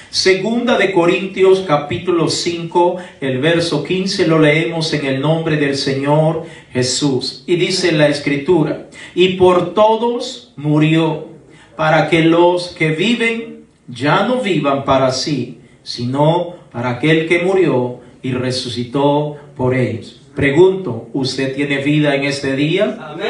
Segunda de Corintios capítulo 5, el verso 15, lo leemos en el nombre del Señor Jesús. Y dice la Escritura: y por todos murió, para que los que viven ya no vivan para sí, sino para aquel que murió y resucitó por ellos. Pregunto, ¿usted tiene vida en este día? Amén.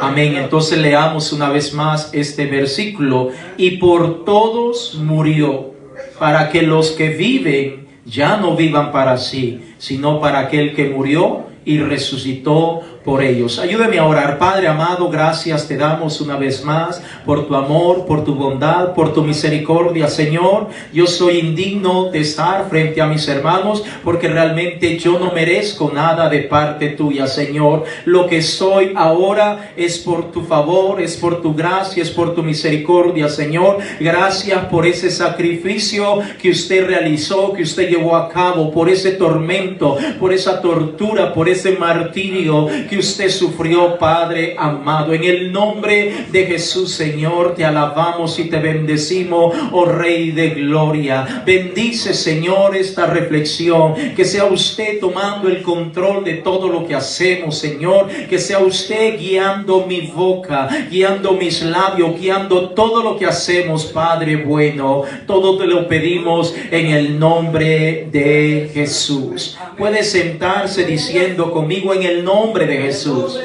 Amén. Entonces leamos una vez más este versículo. Y por todos murió, para que los que viven ya no vivan para sí, sino para aquel que murió y resucitó por ellos. Ayúdame a orar. Padre amado, gracias te damos una vez más por tu amor, por tu bondad, por tu misericordia, Señor. Yo soy indigno de estar frente a mis hermanos porque realmente yo no merezco nada de parte tuya, Señor. Lo que soy ahora es por tu favor, es por tu gracia, es por tu misericordia, Señor. Gracias por ese sacrificio que usted realizó, que usted llevó a cabo, por ese tormento, por esa tortura, por ese martirio que usted sufrió, Padre amado. En el nombre de Jesús, Señor, te alabamos y te bendecimos, oh Rey de gloria. Bendice, Señor, esta reflexión, que sea usted tomando el control de todo lo que hacemos, Señor, que sea usted guiando mi boca, guiando mis labios, guiando todo lo que hacemos, Padre bueno. Todo te lo pedimos en el nombre de Jesús. Puede sentarse diciendo conmigo: en el nombre de Jesús.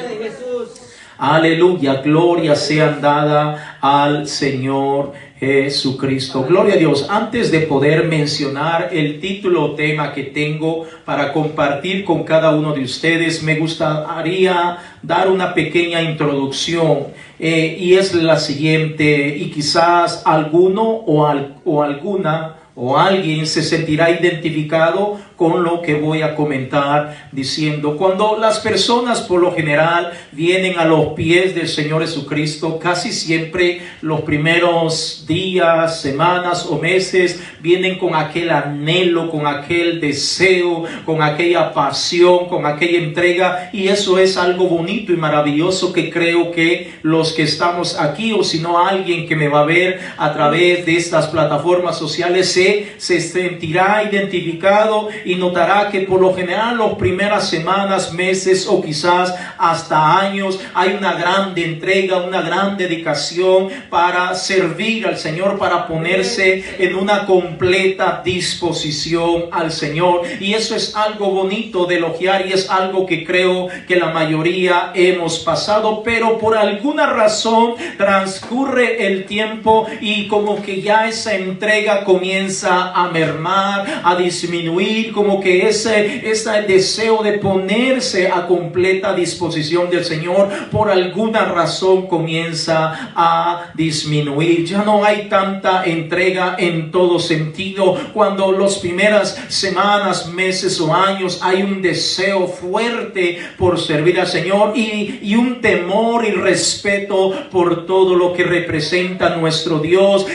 Aleluya, gloria sea dada al Señor Jesucristo. Gloria a Dios. Antes de poder mencionar el título o tema que tengo para compartir con cada uno de ustedes, me gustaría dar una pequeña introducción y es la siguiente, y quizás alguno o alguna o alguien se sentirá identificado con lo que voy a comentar diciendo. Cuando las personas por lo general vienen a los pies del Señor Jesucristo, casi siempre los primeros días, semanas o meses vienen con aquel anhelo, con aquel deseo, con aquella pasión, con aquella entrega, y eso es algo bonito y maravilloso que creo que los que estamos aquí, o si no alguien que me va a ver a través de estas plataformas sociales, se sentirá identificado y notará que por lo general las primeras semanas, meses o quizás hasta años hay una gran entrega, una gran dedicación para servir al Señor, para ponerse en una completa disposición al Señor, y eso es algo bonito de elogiar y es algo que creo que la mayoría hemos pasado, pero por alguna razón transcurre el tiempo y como que ya esa entrega comienza a mermar, a disminuir, como que ese deseo de ponerse a completa disposición del Señor por alguna razón comienza a disminuir. Ya no hay tanta entrega en todo sentido. Cuando las primeras semanas, meses o años hay un deseo fuerte por servir al Señor y un temor y respeto por todo lo que representa nuestro Dios,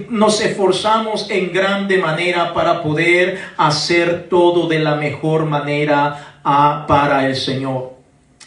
nos esforzamos en grande manera para poder hacer todo de la mejor manera para el Señor.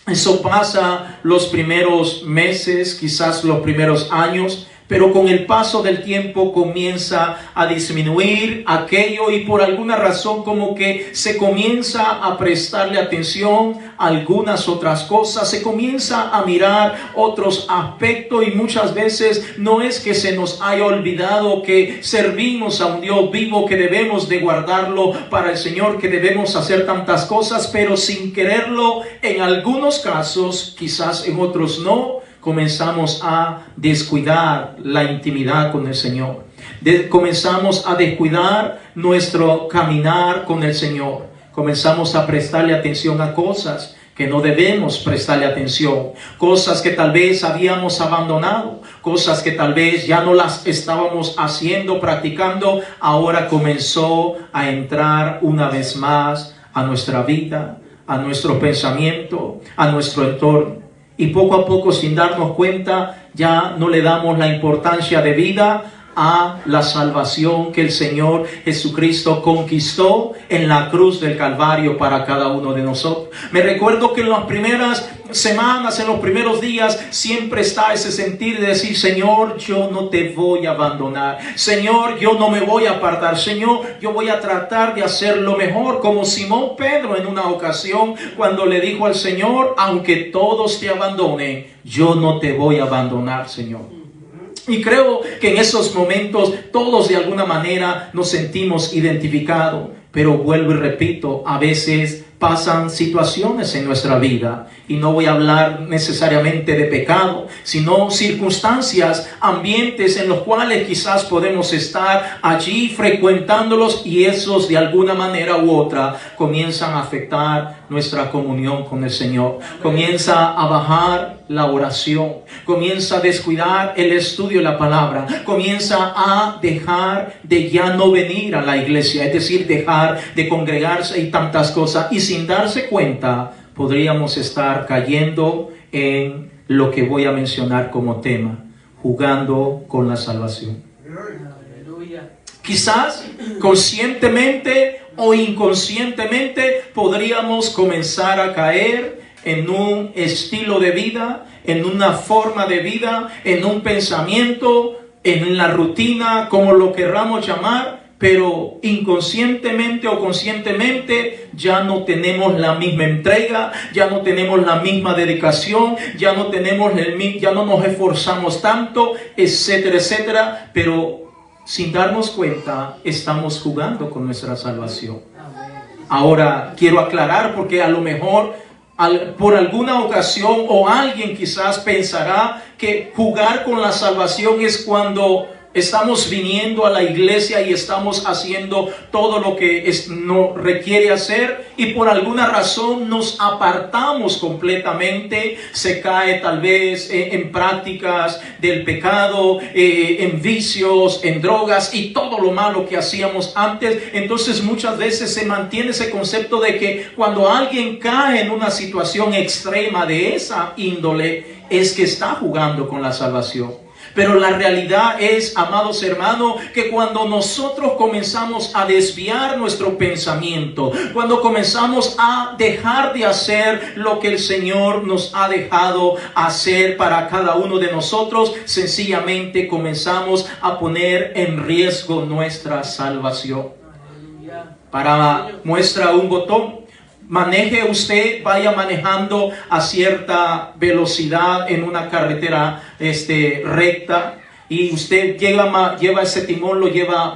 Eso pasa los primeros meses, quizás los primeros años, pero con el paso del tiempo comienza a disminuir aquello y por alguna razón como que se comienza a prestarle atención a algunas otras cosas, se comienza a mirar otros aspectos y muchas veces no es que se nos haya olvidado que servimos a un Dios vivo, que debemos de guardarlo para el Señor, que debemos hacer tantas cosas, pero sin quererlo en algunos casos, quizás en otros no, comenzamos a descuidar la intimidad con el Señor. Comenzamos a descuidar nuestro caminar con el Señor. Comenzamos a prestarle atención a cosas que no debemos prestarle atención. Cosas que tal vez habíamos abandonado. Cosas que tal vez ya no las estábamos haciendo, practicando. Ahora comenzó a entrar una vez más a nuestra vida, a nuestro pensamiento, a nuestro entorno. Y poco a poco, sin darnos cuenta, ya no le damos la importancia de vida a la salvación que el Señor Jesucristo conquistó en la cruz del Calvario para cada uno de nosotros. Me recuerdo que en las primeras semanas, en los primeros días, siempre está ese sentir de decir: Señor, yo no te voy a abandonar. Señor, yo no me voy a apartar. Señor, yo voy a tratar de hacer lo mejor, como Simón Pedro en una ocasión cuando le dijo al Señor: aunque todos te abandonen, yo no te voy a abandonar, Señor. Y creo que en esos momentos todos de alguna manera nos sentimos identificados. Pero vuelvo y repito, a veces pasan situaciones en nuestra vida, y no voy a hablar necesariamente de pecado, sino circunstancias, ambientes en los cuales quizás podemos estar allí frecuentándolos, y esos de alguna manera u otra comienzan a afectar nuestra comunión con el Señor. Comienza a bajar la oración, comienza a descuidar el estudio de la palabra, comienza a dejar de ya no venir a la iglesia, es decir, dejar de congregarse y tantas cosas, y sin darse cuenta podríamos estar cayendo en lo que voy a mencionar como tema: jugando con la salvación. Quizás conscientemente o inconscientemente podríamos comenzar a caer en un estilo de vida, en una forma de vida, en un pensamiento, en la rutina, como lo querramos llamar, pero inconscientemente o conscientemente ya no tenemos la misma entrega, ya no tenemos la misma dedicación, ya no nos esforzamos tanto, etcétera, etcétera, pero sin darnos cuenta estamos jugando con nuestra salvación. Ahora quiero aclarar, porque a lo mejor por alguna ocasión o alguien quizás pensará que jugar con la salvación es cuando estamos viniendo a la iglesia y estamos haciendo todo lo que nos requiere hacer, y por alguna razón nos apartamos completamente. Se cae tal vez en prácticas del pecado, en vicios, en drogas y todo lo malo que hacíamos antes. Entonces muchas veces se mantiene ese concepto de que cuando alguien cae en una situación extrema de esa índole, es que está jugando con la salvación. Pero la realidad es, amados hermanos, que cuando nosotros comenzamos a desviar nuestro pensamiento, cuando comenzamos a dejar de hacer lo que el Señor nos ha dejado hacer para cada uno de nosotros, sencillamente comenzamos a poner en riesgo nuestra salvación. Para muestra un botón: maneje usted, vaya manejando a cierta velocidad en una carretera recta, y usted lleva ese timón, lo lleva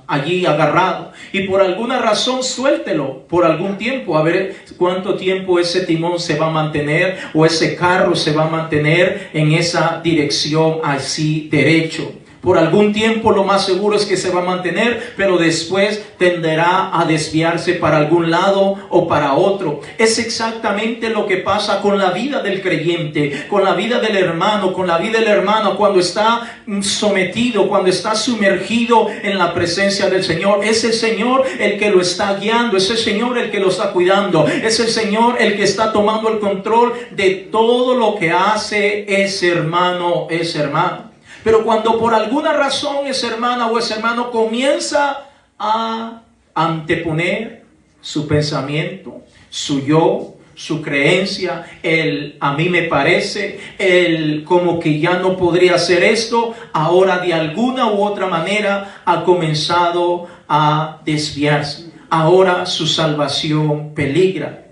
allí agarrado, y por alguna razón suéltelo por algún tiempo, a ver cuánto tiempo ese timón se va a mantener, o ese carro se va a mantener en esa dirección así derecho. Por algún tiempo lo más seguro es que se va a mantener, pero después tenderá a desviarse para algún lado o para otro. Es exactamente lo que pasa con la vida del creyente, con la vida del hermano, con la vida del hermano cuando está sometido, cuando está sumergido en la presencia del Señor. Es el Señor el que lo está guiando, es el Señor el que lo está cuidando, es el Señor el que está tomando el control de todo lo que hace ese hermano, esa hermana. Pero cuando por alguna razón esa hermana o ese hermano comienza a anteponer su pensamiento, su yo, su creencia, el a mí me parece, el como que ya no podría hacer esto, ahora de alguna u otra manera ha comenzado a desviarse. Ahora su salvación peligra.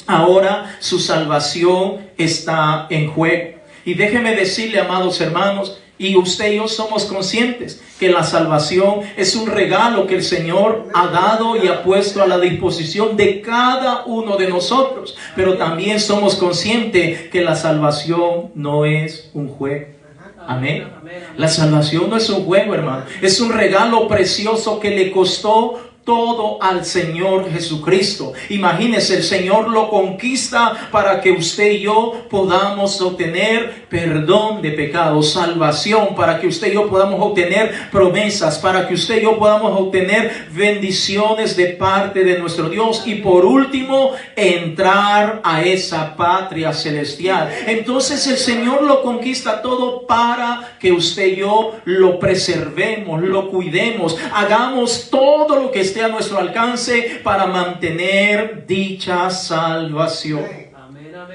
Ahora su salvación está en juego. Y déjeme decirle, amados hermanos, y usted y yo somos conscientes que la salvación es un regalo que el Señor ha dado y ha puesto a la disposición de cada uno de nosotros. Pero también somos conscientes que la salvación no es un juego. Amén. La salvación no es un juego, hermano. Es un regalo precioso que le costó todo al Señor Jesucristo. Imagínese, el Señor lo conquista para que usted y yo podamos obtener perdón de pecados, salvación, para que usted y yo podamos obtener promesas, para que usted y yo podamos obtener bendiciones de parte de nuestro Dios, y por último, entrar a esa patria celestial. Entonces el Señor lo conquista todo para que usted y yo lo preservemos, lo cuidemos, hagamos todo lo que esté a nuestro alcance para mantener dicha salvación.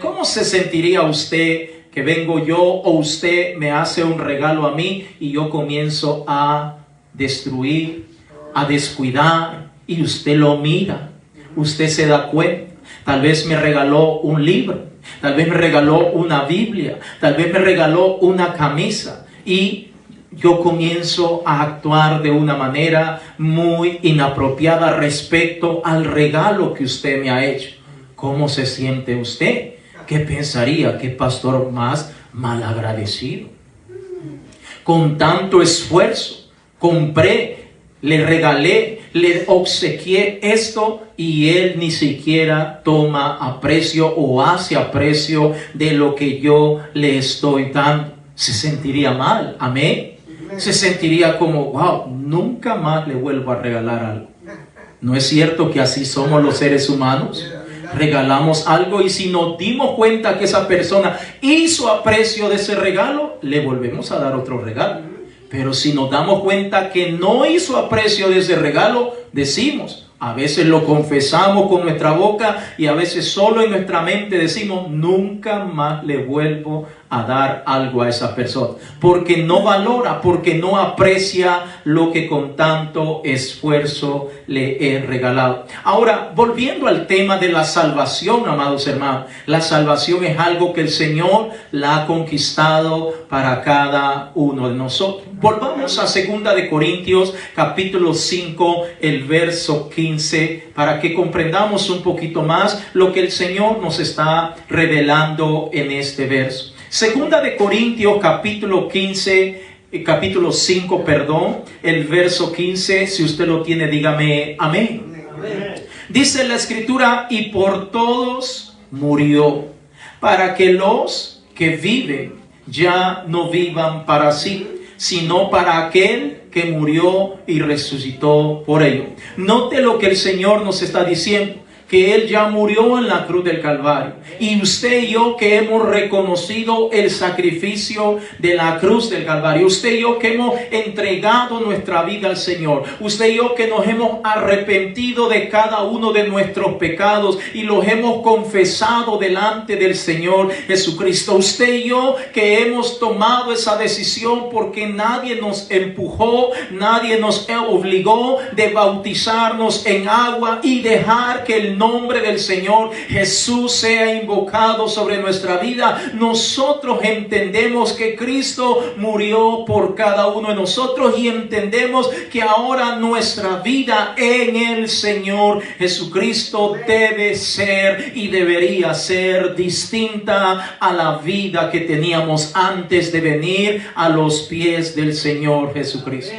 ¿Cómo se sentiría usted que vengo yo o usted me hace un regalo a mí y yo comienzo a destruir, a descuidar, y usted lo mira, usted se da cuenta? Tal vez me regaló un libro, tal vez me regaló una Biblia, tal vez me regaló una camisa, y yo comienzo a actuar de una manera muy inapropiada respecto al regalo que usted me ha hecho. ¿Cómo se siente usted? ¿Qué pensaría? ¿Qué pastor más malagradecido? Con tanto esfuerzo, compré, le regalé, le obsequié esto, y él ni siquiera toma aprecio o hace aprecio de lo que yo le estoy dando. Se sentiría mal, amén. Se sentiría como, wow, nunca más le vuelvo a regalar algo. ¿No es cierto que así somos los seres humanos? Regalamos algo, y si nos dimos cuenta que esa persona hizo aprecio de ese regalo, le volvemos a dar otro regalo. Pero si nos damos cuenta que no hizo aprecio de ese regalo, decimos, a veces lo confesamos con nuestra boca, y a veces solo en nuestra mente decimos, nunca más le vuelvo a dar algo a esa persona, porque no valora, porque no aprecia lo que con tanto esfuerzo le he regalado. Ahora, volviendo al tema de la salvación, amados hermanos, la salvación es algo que el Señor la ha conquistado para cada uno de nosotros. Volvamos a 2 de Corintios capítulo 5, el verso 15, para que comprendamos un poquito más lo que el Señor nos está revelando en este verso. 2 de Corintios capítulo 5, el verso 15, si usted lo tiene, dígame amén. Amén. Dice la Escritura, y por todos murió, para que los que viven ya no vivan para sí, sino para aquel que murió y resucitó por ellos. Note lo que el Señor nos está diciendo, que Él ya murió en la cruz del Calvario, y usted y yo que hemos reconocido el sacrificio de la cruz del Calvario, usted y yo que hemos entregado nuestra vida al Señor, usted y yo que nos hemos arrepentido de cada uno de nuestros pecados y los hemos confesado delante del Señor Jesucristo, usted y yo que hemos tomado esa decisión porque nadie nos empujó, nadie nos obligó de bautizarnos en agua y dejar que el nombre del Señor Jesús sea invocado sobre nuestra vida. Nosotros entendemos que Cristo murió por cada uno de nosotros, y entendemos que ahora nuestra vida en el Señor Jesucristo debe ser y debería ser distinta a la vida que teníamos antes de venir a los pies del Señor Jesucristo.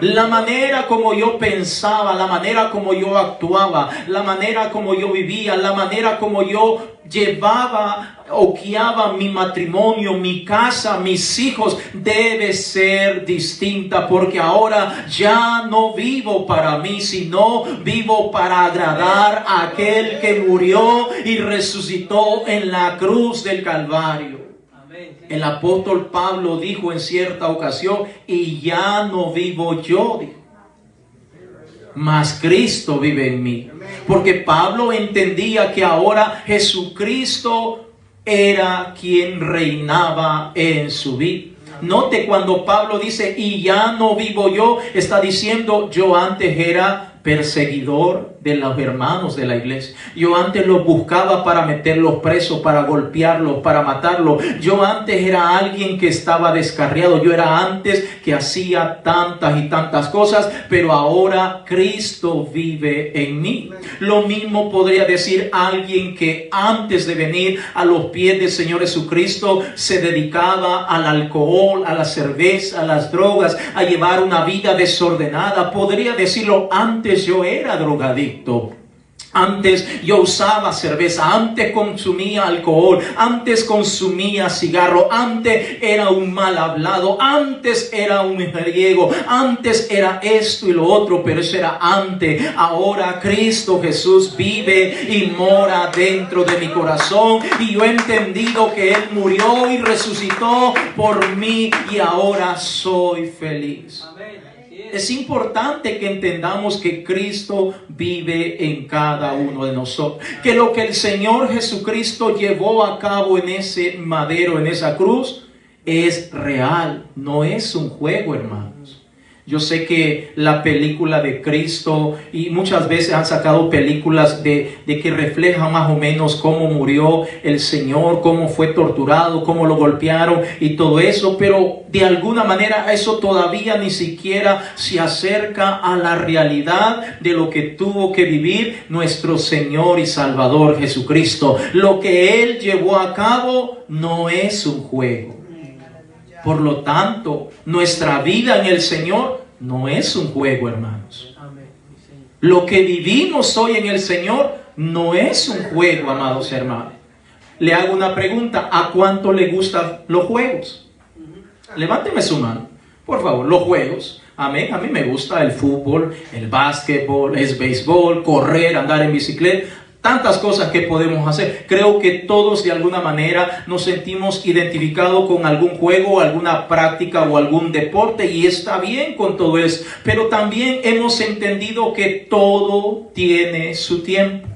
La manera como yo pensaba, la manera como yo actuaba, la manera como yo vivía, la manera como yo llevaba o guiaba mi matrimonio, mi casa, mis hijos, debe ser distinta, porque ahora ya no vivo para mí, sino vivo para agradar a aquel que murió y resucitó en la cruz del Calvario. El apóstol Pablo dijo en cierta ocasión, y ya no vivo yo, dijo, mas Cristo vive en mí. Porque Pablo entendía que ahora Jesucristo era quien reinaba en su vida. Note cuando Pablo dice, y ya no vivo yo, está diciendo, yo antes era perseguidor de los hermanos de la iglesia. Yo antes los buscaba para meterlos presos, para golpearlos, para matarlos. Yo antes era alguien que estaba descarriado. Yo era antes que hacía tantas y tantas cosas, pero ahora Cristo vive en mí. Lo mismo podría decir alguien que antes de venir a los pies del Señor Jesucristo se dedicaba al alcohol, a la cerveza, a las drogas, a llevar una vida desordenada. Podría decirlo antes Antes yo era drogadicto. Antes yo usaba cerveza, antes consumía alcohol, antes consumía cigarro, antes era un mal hablado, antes era un mujeriego, antes era esto y lo otro, pero eso era antes. Ahora Cristo Jesús vive y mora dentro de mi corazón y yo he entendido que Él murió y resucitó por mí y ahora soy feliz. Amén. Es importante que entendamos que Cristo vive en cada uno de nosotros. Que lo que el Señor Jesucristo llevó a cabo en ese madero, en esa cruz, es real. No es un juego, hermanos. Yo sé que la película de Cristo, y muchas veces han sacado películas de que reflejan más o menos cómo murió el Señor, cómo fue torturado, cómo lo golpearon y todo eso, pero de alguna manera eso todavía ni siquiera se acerca a la realidad de lo que tuvo que vivir nuestro Señor y Salvador Jesucristo. Lo que Él llevó a cabo no es un juego. Por lo tanto, nuestra vida en el Señor no es un juego, hermanos. Lo que vivimos hoy en el Señor no es un juego, amados hermanos. Le hago una pregunta: ¿a cuánto le gustan los juegos? Levánteme su mano, por favor. Los juegos. Amén. A mí me gusta el fútbol, el básquetbol, el béisbol, correr, andar en bicicleta. Tantas cosas que podemos hacer. Creo que todos de alguna manera nos sentimos identificados con algún juego, alguna práctica o algún deporte, y está bien con todo eso. Pero también hemos entendido que todo tiene su tiempo.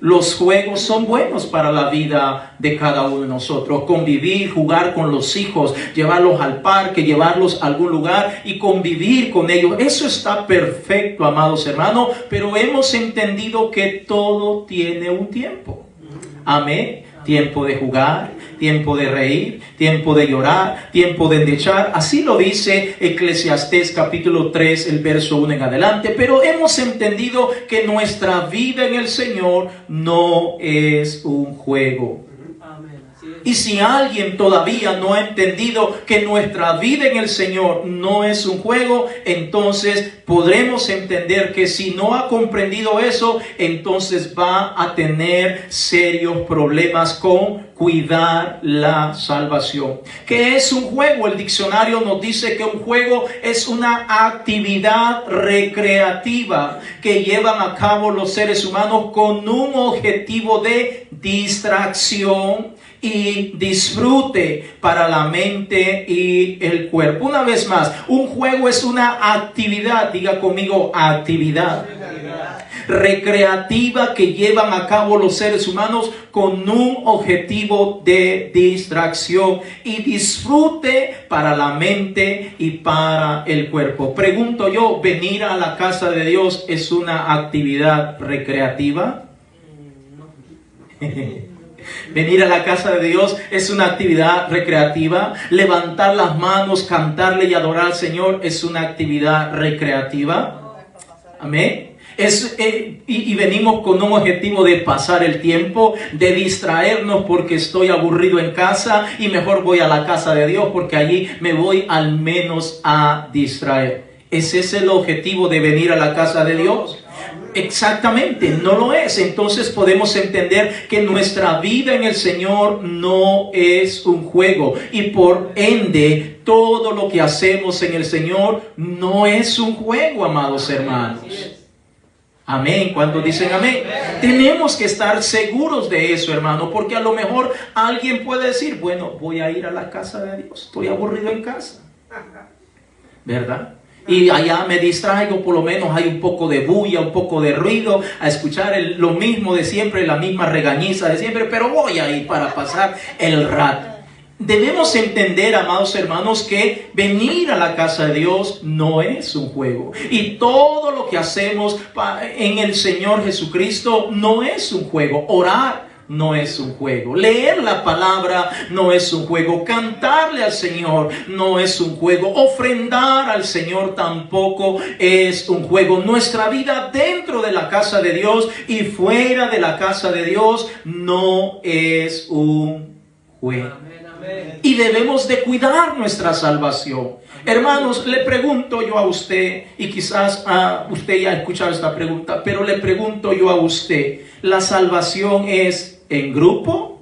Los juegos son buenos para la vida de cada uno de nosotros. Convivir, jugar con los hijos, llevarlos al parque, llevarlos a algún lugar y convivir con ellos. Eso está perfecto, amados hermanos, pero hemos entendido que todo tiene un tiempo. Amén. Tiempo de jugar, tiempo de reír, tiempo de llorar, tiempo de endechar. Así lo dice Eclesiastés capítulo 3, el verso 1 en adelante. Pero hemos entendido que nuestra vida en el Señor no es un juego. Y si alguien todavía no ha entendido que nuestra vida en el Señor no es un juego, entonces podremos entender que si no ha comprendido eso, entonces va a tener serios problemas con cuidar la salvación. ¿Qué es un juego? El diccionario nos dice que un juego es una actividad recreativa que llevan a cabo los seres humanos con un objetivo de distracción y disfrute para la mente y el cuerpo. Una vez más, un juego es una actividad, diga conmigo, actividad recreativa que llevan a cabo los seres humanos con un objetivo de distracción y disfrute para la mente y para el cuerpo. Pregunto yo, ¿venir a la casa de Dios es una actividad recreativa? Venir a la casa de Dios es una actividad recreativa. Levantar las manos, cantarle y adorar al Señor es una actividad recreativa. Amén. Y venimos con un objetivo de pasar el tiempo, de distraernos porque estoy aburrido en casa y mejor voy a la casa de Dios porque allí me voy al menos a distraer. ¿Es ese el objetivo de venir a la casa de Dios? Exactamente, no lo es. Entonces podemos entender que nuestra vida en el Señor no es un juego y por ende todo lo que hacemos en el Señor no es un juego, amados hermanos. Amén. ¿Cuántos dicen amén? Tenemos que estar seguros de eso, hermano, porque a lo mejor alguien puede decir, bueno, voy a ir a la casa de Dios, estoy aburrido en casa, ¿verdad? Y allá me distraigo, por lo menos hay un poco de bulla, un poco de ruido, a escuchar lo mismo de siempre, la misma regañiza de siempre, pero voy a ir para pasar el rato. Debemos entender, amados hermanos, que venir a la casa de Dios no es un juego. Y todo lo que hacemos en el Señor Jesucristo no es un juego. Orar no es un juego. Leer la palabra no es un juego. Cantarle al Señor no es un juego. Ofrendar al Señor tampoco es un juego. Nuestra vida dentro de la casa de Dios y fuera de la casa de Dios no es un juego. Y debemos de cuidar nuestra salvación. Hermanos, le pregunto yo a usted, y quizás usted ya ha escuchado esta pregunta, pero le pregunto yo a usted, ¿la salvación es en grupo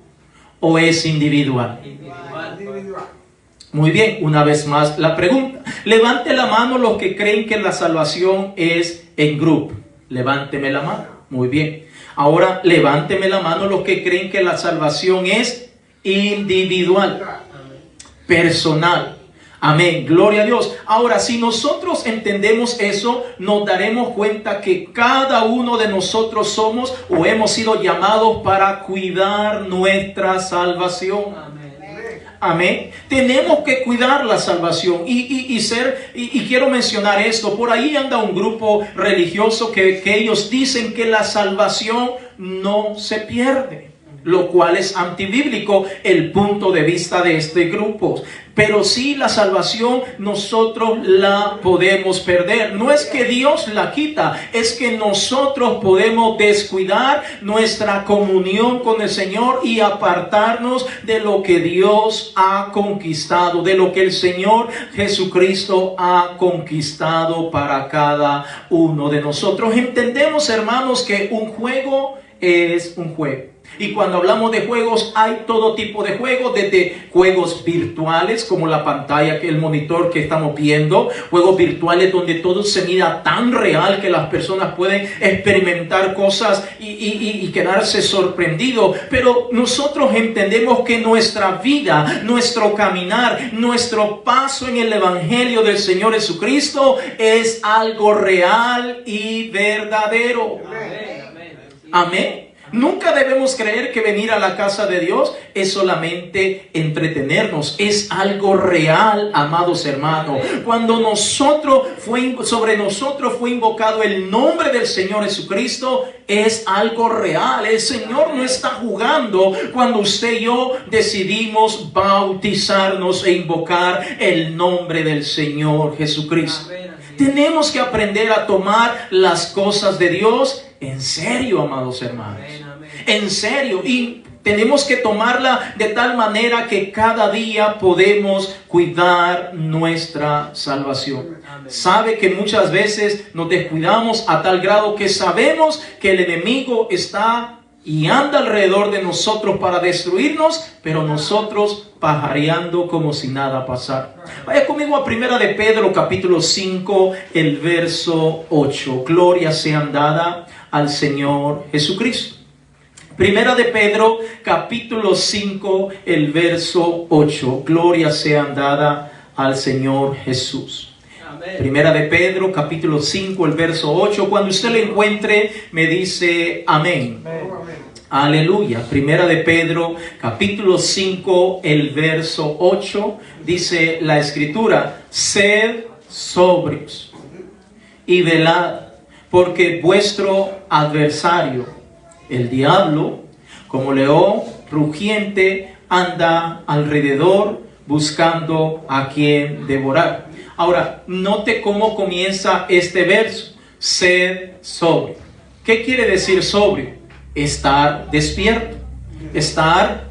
o es individual? Individual. Muy bien, una vez más la pregunta. Levante la mano los que creen que la salvación es en grupo. Levánteme la mano. Muy bien. Ahora levánteme la mano los que creen que la salvación es individual, personal. Amén, gloria a Dios. Ahora, si nosotros entendemos eso, nos daremos cuenta que cada uno de nosotros somos o hemos sido llamados para cuidar nuestra salvación. Amén. Tenemos que cuidar la salvación y quiero mencionar esto. Por ahí anda un grupo religioso que ellos dicen que la salvación no se pierde, lo cual es antibíblico el punto de vista de este grupo. Pero sí, la salvación nosotros la podemos perder. No es que Dios la quita, es que nosotros podemos descuidar nuestra comunión con el Señor y apartarnos de lo que Dios ha conquistado, de lo que el Señor Jesucristo ha conquistado para cada uno de nosotros. Entendemos, hermanos, que un juego es un juego. Y cuando hablamos de juegos, hay todo tipo de juegos, desde juegos virtuales, como la pantalla, el monitor que estamos viendo, juegos virtuales donde todo se mira tan real que las personas pueden experimentar cosas y quedarse sorprendidos. Pero nosotros entendemos que nuestra vida, nuestro caminar, nuestro paso en el Evangelio del Señor Jesucristo es algo real y verdadero. Amén. Nunca debemos creer que venir a la casa de Dios es solamente entretenernos. Es algo real, amados hermanos. Cuando sobre nosotros fue invocado el nombre del Señor Jesucristo, es algo real. El Señor no está jugando cuando usted y yo decidimos bautizarnos e invocar el nombre del Señor Jesucristo. Tenemos que aprender a tomar las cosas de Dios en serio, amados hermanos. En serio. Y tenemos que tomarla de tal manera que cada día podemos cuidar nuestra salvación. Sabe que muchas veces nos descuidamos a tal grado que sabemos que el enemigo está y anda alrededor de nosotros para destruirnos, pero nosotros pajareando como si nada pasara. Vaya conmigo a Primera de Pedro, capítulo 5, el verso 8. Gloria sea dada al Señor Jesucristo. Primera de Pedro, capítulo 5, el verso 8. Gloria sea dada al Señor Jesús. Amén. Primera de Pedro, capítulo 5, el verso 8. Cuando usted lo encuentre, me dice amén. Amén. Aleluya. Primera de Pedro, capítulo 5, el verso 8. Dice la Escritura: sed sobrios y velad, porque vuestro adversario, el diablo, como león rugiente, anda alrededor buscando a quien devorar. Ahora, note cómo comienza este verso: sed sobrio. ¿Qué quiere decir sobrio? Estar despierto, estar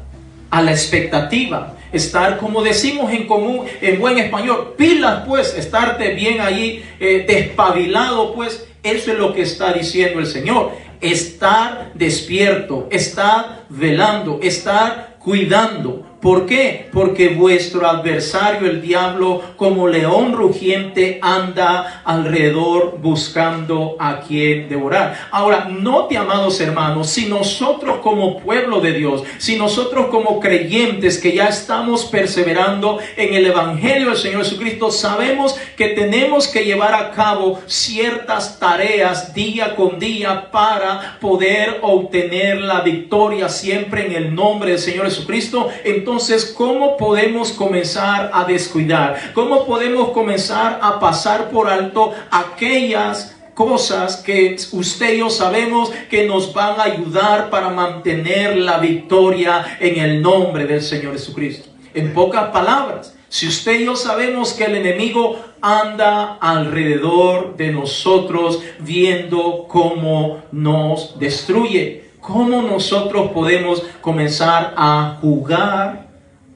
a la expectativa, estar, como decimos en común, en buen español, pilas, pues, estarte bien allí, despabilado, pues. Eso es lo que está diciendo el Señor. Estar despierto, estar velando, estar cuidando. ¿Por qué? Porque vuestro adversario, el diablo, como león rugiente, anda alrededor buscando a quien devorar. Ahora, note, amados hermanos, si nosotros como pueblo de Dios, si nosotros como creyentes que ya estamos perseverando en el Evangelio del Señor Jesucristo, sabemos que tenemos que llevar a cabo ciertas tareas día con día para poder obtener la victoria siempre en el nombre del Señor Jesucristo. Entonces, ¿cómo podemos comenzar a descuidar? ¿Cómo podemos comenzar a pasar por alto aquellas cosas que usted y yo sabemos que nos van a ayudar para mantener la victoria en el nombre del Señor Jesucristo? En pocas palabras, si usted y yo sabemos que el enemigo anda alrededor de nosotros viendo cómo nos destruye, ¿cómo nosotros podemos comenzar a jugar,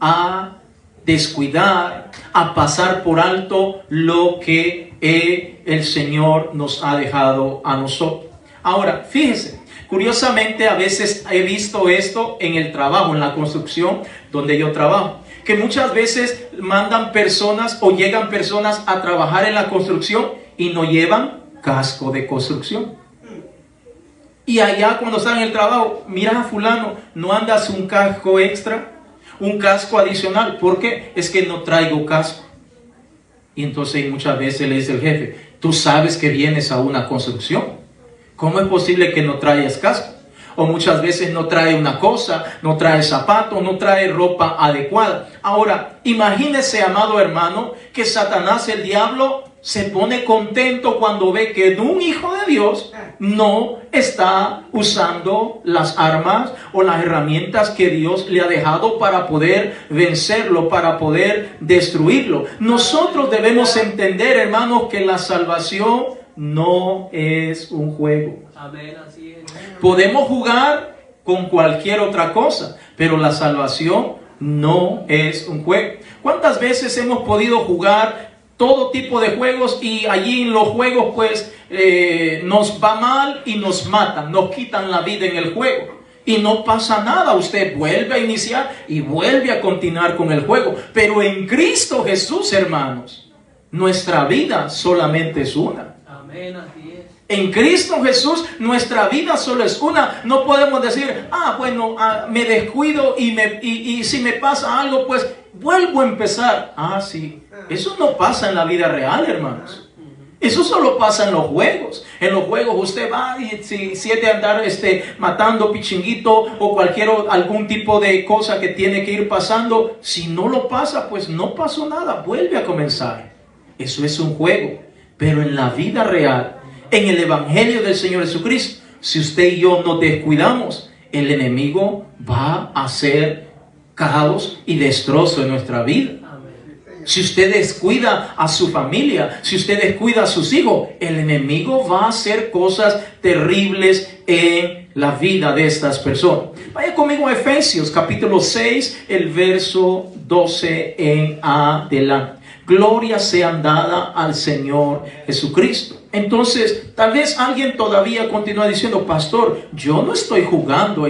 a descuidar, a pasar por alto lo que el Señor nos ha dejado a nosotros. Ahora, fíjese, curiosamente a veces he visto esto en el trabajo, en la construcción donde yo trabajo, que muchas veces mandan personas o llegan personas a trabajar en la construcción y no llevan casco de construcción. Y allá cuando están en el trabajo, mira a fulano, no andas un casco extra, un casco adicional. ¿Por qué? Es que no traigo casco. Y entonces muchas veces le dice el jefe, tú sabes que vienes a una construcción. ¿Cómo es posible que no traigas casco? O muchas veces no trae una cosa, no trae zapatos, no trae ropa adecuada. Ahora, imagínese, amado hermano, que Satanás, el diablo, se pone contento cuando ve que un hijo de Dios no está usando las armas o las herramientas que Dios le ha dejado para poder vencerlo, para poder destruirlo. Nosotros debemos entender, hermanos, que la salvación no es un juego. Amén, así es. Podemos jugar con cualquier otra cosa, pero la salvación no es un juego. ¿Cuántas veces hemos podido jugar todo tipo de juegos y allí en los juegos pues nos va mal y nos matan, nos quitan la vida en el juego? Y no pasa nada, usted vuelve a iniciar y vuelve a continuar con el juego. Pero en Cristo Jesús, hermanos, nuestra vida solamente es una. Amén, así es. En Cristo Jesús nuestra vida solo es una. No podemos decir, bueno, me descuido y si me pasa algo, pues vuelvo a empezar. Sí, eso no pasa en la vida real, hermanos. Eso solo pasa en los juegos. En los juegos usted va y si es de andar matando pichinguito o algún tipo de cosa que tiene que ir pasando, si no lo pasa, pues no pasó nada, vuelve a comenzar. Eso es un juego. Pero en la vida real, en el Evangelio del Señor Jesucristo, si usted y yo nos descuidamos, el enemigo va a hacer caos y destrozo en nuestra vida. Si usted descuida a su familia, si usted descuida a sus hijos, el enemigo va a hacer cosas terribles en la vida de estas personas. Vaya conmigo a Efesios capítulo 6, el verso 12 en adelante. Gloria sean dada al Señor Jesucristo. Entonces, tal vez alguien todavía continúa diciendo, pastor, yo no estoy jugando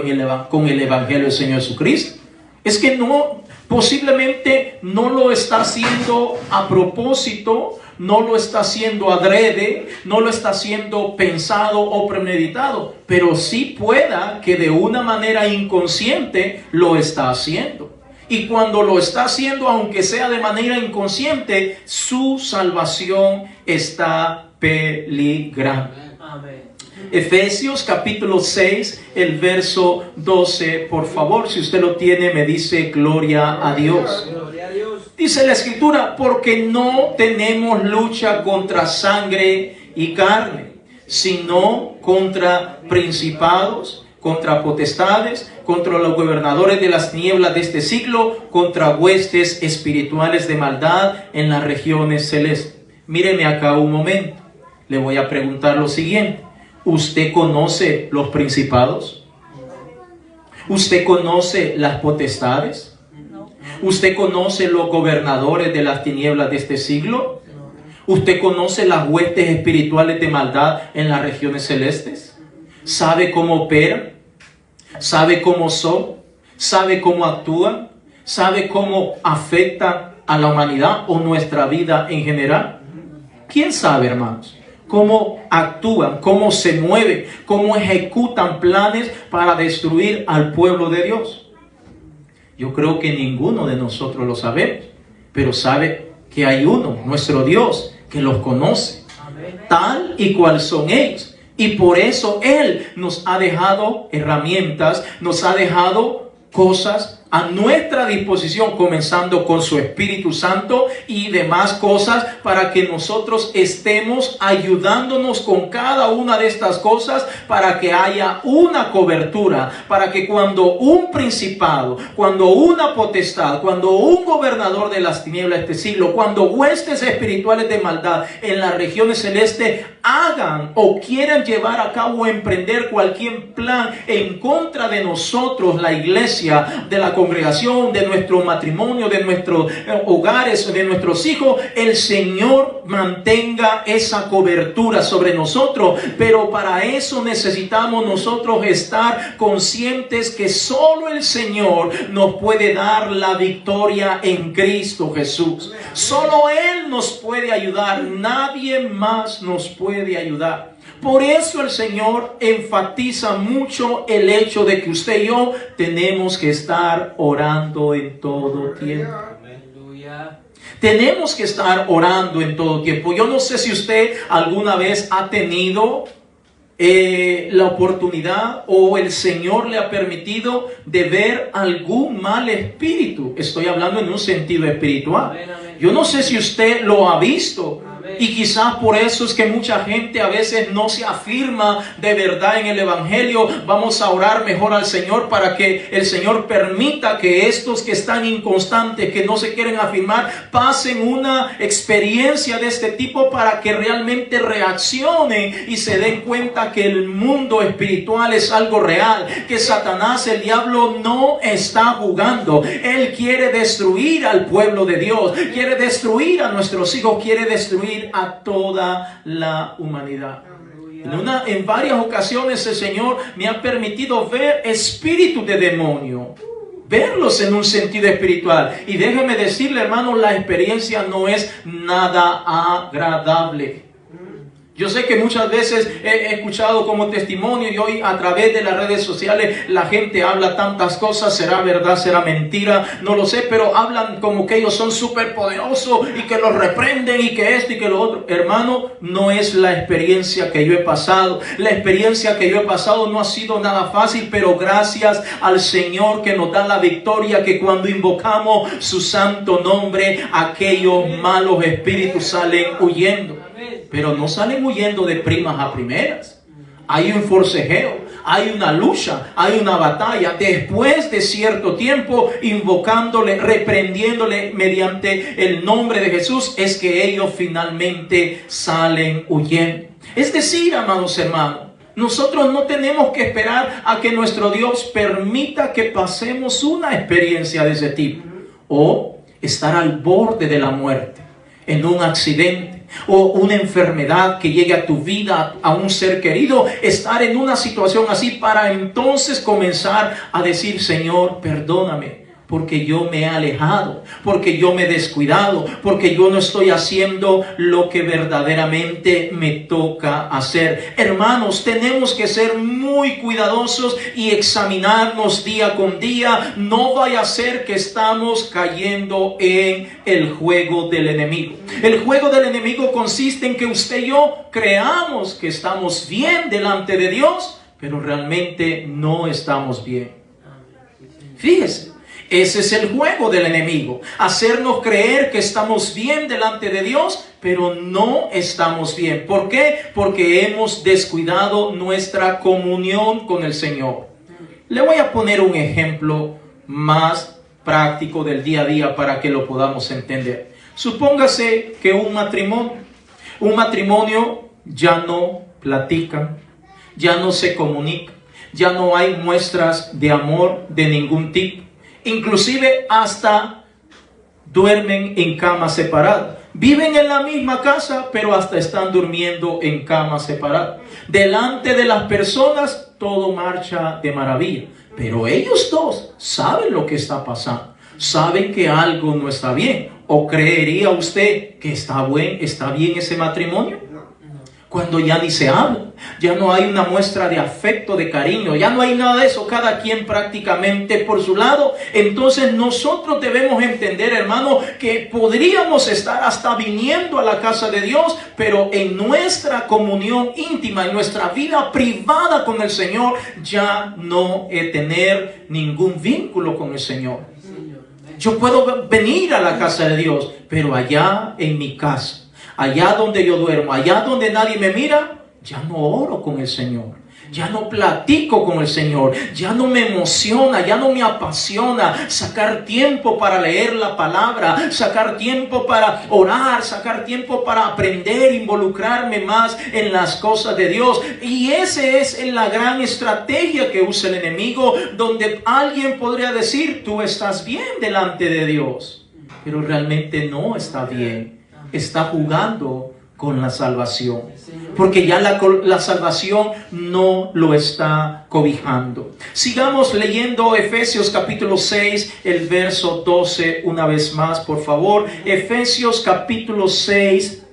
con el Evangelio del Señor Jesucristo. Es que no, posiblemente no lo está haciendo a propósito, no lo está haciendo adrede, no lo está haciendo pensado o premeditado, pero sí pueda que de una manera inconsciente lo está haciendo. Y cuando lo está haciendo, aunque sea de manera inconsciente, su salvación está peligrando. Amén. Efesios capítulo 6, el verso 12, por favor, si usted lo tiene, me dice gloria a Dios. Gloria a Dios. Dice la Escritura, porque no tenemos lucha contra sangre y carne, sino contra principados, contra potestades, contra los gobernadores de las tinieblas de este siglo, contra huestes espirituales de maldad en las regiones celestes. Míreme acá un momento, le voy a preguntar lo siguiente. ¿Usted conoce los principados? ¿Usted conoce las potestades? ¿Usted conoce los gobernadores de las tinieblas de este siglo? ¿Usted conoce las huestes espirituales de maldad en las regiones celestes? ¿Sabe cómo operan? ¿Sabe cómo son? ¿Sabe cómo actúan? ¿Sabe cómo afectan a la humanidad o nuestra vida en general? ¿Quién sabe, hermanos? Cómo actúan, cómo se mueven, cómo ejecutan planes para destruir al pueblo de Dios. Yo creo que ninguno de nosotros lo sabemos, pero sabe que hay uno, nuestro Dios, que los conoce, tal y cual son ellos. Y por eso Él nos ha dejado herramientas, nos ha dejado cosas a nuestra disposición, comenzando con su Espíritu Santo y demás cosas, para que nosotros estemos ayudándonos con cada una de estas cosas, para que haya una cobertura, para que cuando un principado, cuando una potestad, cuando un gobernador de las tinieblas de este siglo, cuando huestes espirituales de maldad en las regiones celestes hagan o quieran llevar a cabo o emprender cualquier plan en contra de nosotros, la iglesia de la congregación, de nuestro matrimonio, de nuestros hogares, de nuestros hijos, el Señor mantenga esa cobertura sobre nosotros. Pero para eso necesitamos nosotros estar conscientes que solo el Señor nos puede dar la victoria en Cristo Jesús. Solo Él nos puede ayudar, nadie más nos puede ayudar. Por eso el Señor enfatiza mucho el hecho de que usted y yo tenemos que estar orando en todo tiempo. Aleluya. Tenemos que estar orando en todo tiempo. Yo no sé si usted alguna vez ha tenido la oportunidad o el Señor le ha permitido de ver algún mal espíritu. Estoy hablando en un sentido espiritual. Amén, amén. Yo no sé si usted lo ha visto. Amén. Y quizás por eso es que mucha gente a veces no se afirma de verdad en el Evangelio. Vamos a orar mejor al Señor para que el Señor permita que estos que están inconstantes, que no se quieren afirmar, pasen una experiencia de este tipo para que realmente reaccionen y se den cuenta que el mundo espiritual es algo real, que Satanás, el diablo, no está jugando. Él quiere destruir al pueblo de Dios, quiere destruir a nuestros hijos, quiere destruir a toda la humanidad. En varias ocasiones el Señor me ha permitido ver espíritus de demonio, verlos en un sentido espiritual. Y déjeme decirle, hermano, la experiencia no es nada agradable. Yo sé que muchas veces he escuchado como testimonio y hoy a través de las redes sociales la gente habla tantas cosas, será verdad, será mentira, no lo sé, pero hablan como que ellos son súper poderosos y que los reprenden y que esto y que lo otro. Hermano, no es la experiencia que yo he pasado. La experiencia que yo he pasado no ha sido nada fácil, pero gracias al Señor que nos da la victoria, que cuando invocamos su santo nombre, aquellos malos espíritus salen huyendo. Pero no salen huyendo de primas a primeras. Hay un forcejeo, hay una lucha, hay una batalla. Después de cierto tiempo, invocándole, reprendiéndole mediante el nombre de Jesús, es que ellos finalmente salen huyendo. Es decir, amados hermanos, nosotros no tenemos que esperar a que nuestro Dios permita que pasemos una experiencia de ese tipo, o estar al borde de la muerte, en un accidente, o una enfermedad que llegue a tu vida, a un ser querido, estar en una situación así para entonces comenzar a decir: Señor, perdóname, porque yo me he alejado, porque yo me he descuidado, porque yo no estoy haciendo lo que verdaderamente me toca hacer. Hermanos, tenemos que ser muy cuidadosos y examinarnos día con día. No vaya a ser que estamos cayendo en el juego del enemigo. El juego del enemigo consiste en que usted y yo creamos que estamos bien delante de Dios, pero realmente no estamos bien. Fíjese. Ese es el juego del enemigo, hacernos creer que estamos bien delante de Dios, pero no estamos bien. ¿Por qué? Porque hemos descuidado nuestra comunión con el Señor. Le voy a poner un ejemplo más práctico del día a día para que lo podamos entender. Supóngase que un matrimonio ya no platican, ya no se comunican, ya no hay muestras de amor de ningún tipo. Inclusive hasta duermen en camas separadas. Viven en la misma casa, pero hasta están durmiendo en camas separadas. Delante de las personas todo marcha de maravilla. Pero ellos dos saben lo que está pasando. Saben que algo no está bien. ¿O creería usted que está bien ese matrimonio? Cuando ya ni se habla, ya no hay una muestra de afecto, de cariño, ya no hay nada de eso, cada quien prácticamente por su lado. Entonces nosotros debemos entender, hermano, que podríamos estar hasta viniendo a la casa de Dios, pero en nuestra comunión íntima, en nuestra vida privada con el Señor, ya no tener ningún vínculo con el Señor. Yo puedo venir a la casa de Dios, pero allá en mi casa, allá donde yo duermo, allá donde nadie me mira, ya no oro con el Señor. Ya no platico con el Señor, ya no me emociona, ya no me apasiona sacar tiempo para leer la palabra, sacar tiempo para orar, sacar tiempo para aprender, involucrarme más en las cosas de Dios. Y esa es la gran estrategia que usa el enemigo, donde alguien podría decir, tú estás bien delante de Dios, pero realmente no está bien, está jugando con la salvación, porque ya la salvación no lo está cobijando. Sigamos leyendo Efesios capítulo 6, el verso 12 una vez más, por favor. Efesios capítulo 6,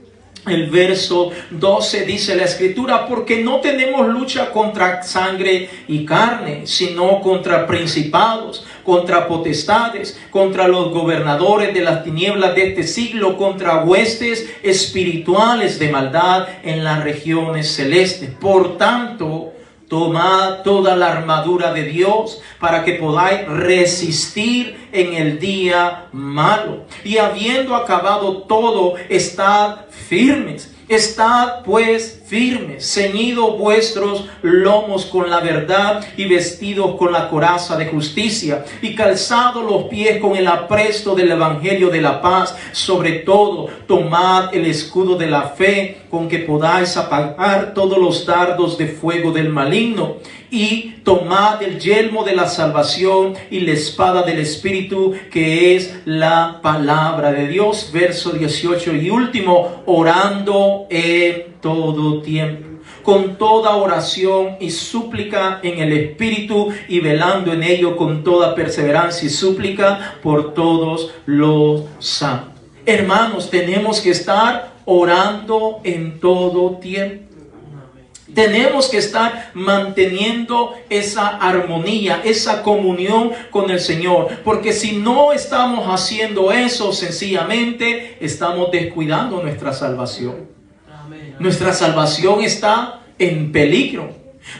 el verso 12 dice la Escritura: porque no tenemos lucha contra sangre y carne, sino contra principados, contra potestades, contra los gobernadores de las tinieblas de este siglo, contra huestes espirituales de maldad en las regiones celestes. Por tanto, tomad toda la armadura de Dios para que podáis resistir en el día malo. Y habiendo acabado todo, estad firmes. Estad pues firmes, ceñidos vuestros lomos con la verdad y vestidos con la coraza de justicia y calzados los pies con el apresto del evangelio de la paz. Sobre todo, tomad el escudo de la fe con que podáis apagar todos los dardos de fuego del maligno. Y tomad el yelmo de la salvación y la espada del Espíritu, que es la palabra de Dios. Verso 18 y último: orando en todo tiempo, con toda oración y súplica en el Espíritu, y velando en ello con toda perseverancia y súplica por todos los santos. Hermanos, tenemos que estar orando en todo tiempo. Tenemos que estar manteniendo esa armonía, esa comunión con el Señor. Porque si no estamos haciendo eso, sencillamente estamos descuidando nuestra salvación. Nuestra salvación está en peligro.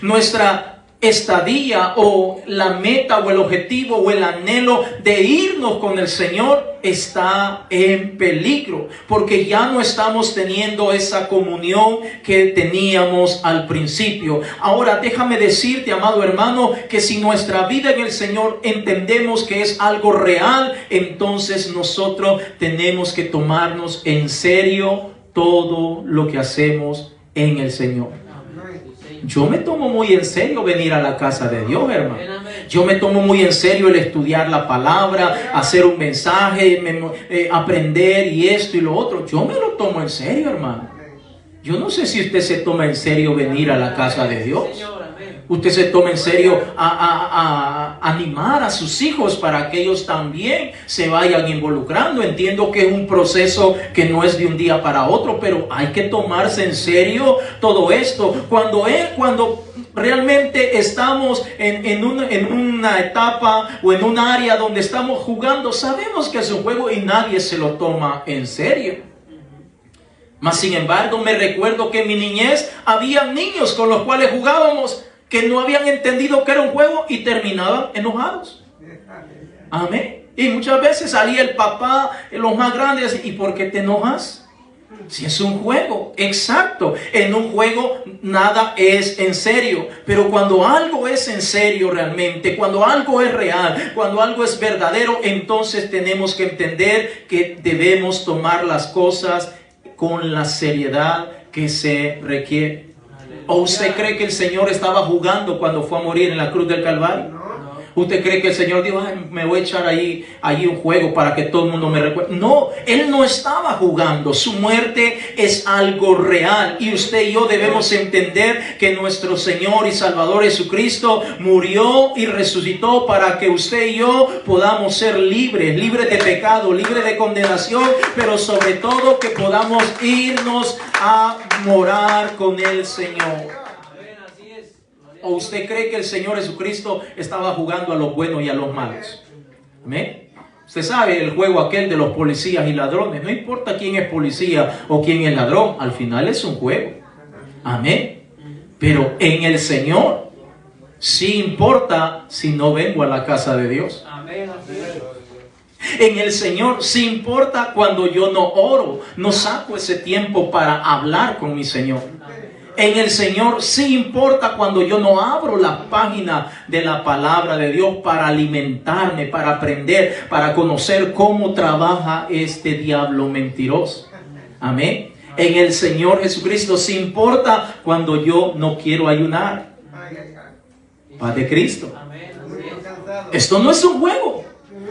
Nuestra estadía o la meta o el objetivo o el anhelo de irnos con el Señor está en peligro, porque ya no estamos teniendo esa comunión que teníamos al principio. Ahora déjame decirte, amado hermano, que si nuestra vida en el Señor entendemos que es algo real, entonces nosotros tenemos que tomarnos en serio todo lo que hacemos en el Señor. Yo me tomo muy en serio venir a la casa de Dios, hermano. Yo me tomo muy en serio el estudiar la palabra, hacer un mensaje, aprender y esto y lo otro. Yo me lo tomo en serio, hermano. Yo no sé si usted se toma en serio venir a la casa de Dios. Usted se toma en serio a animar a sus hijos para que ellos también se vayan involucrando. Entiendo que es un proceso que no es de un día para otro, pero hay que tomarse en serio todo esto. Cuando realmente estamos en una etapa o en un área donde estamos jugando, sabemos que es un juego y nadie se lo toma en serio. Mas sin embargo, me recuerdo que en mi niñez había niños con los cuales jugábamos que no habían entendido que era un juego y terminaban enojados. Amén. Y muchas veces salía el papá, los más grandes, ¿y por qué te enojas? Si es un juego, exacto. En un juego nada es en serio. Pero cuando algo es en serio realmente, cuando algo es real, cuando algo es verdadero, entonces tenemos que entender que debemos tomar las cosas con la seriedad que se requiere. ¿O usted cree que el Señor estaba jugando cuando fue a morir en la cruz del Calvario? ¿Usted cree que el Señor dijo, ay, me voy a echar ahí un juego para que todo el mundo me recuerde? No, Él no estaba jugando. Su muerte es algo real. Y usted y yo debemos entender que nuestro Señor y Salvador Jesucristo murió y resucitó para que usted y yo podamos ser libres de pecado, libres de condenación, pero sobre todo que podamos irnos a morar con el Señor. ¿O usted cree que el Señor Jesucristo estaba jugando a los buenos y a los malos? ¿Amén? Usted sabe el juego aquel de los policías y ladrones. No importa quién es policía o quién es ladrón, al final es un juego. Amén. Pero en el Señor sí importa si no vengo a la casa de Dios. Amén. En el Señor sí importa cuando yo no oro, no saco ese tiempo para hablar con mi Señor. En el Señor sí importa cuando yo no abro la página de la palabra de Dios para alimentarme, para aprender, para conocer cómo trabaja este diablo mentiroso. Amén. En el Señor Jesucristo sí importa cuando yo no quiero ayunar. Paz de Cristo. Esto no es un juego.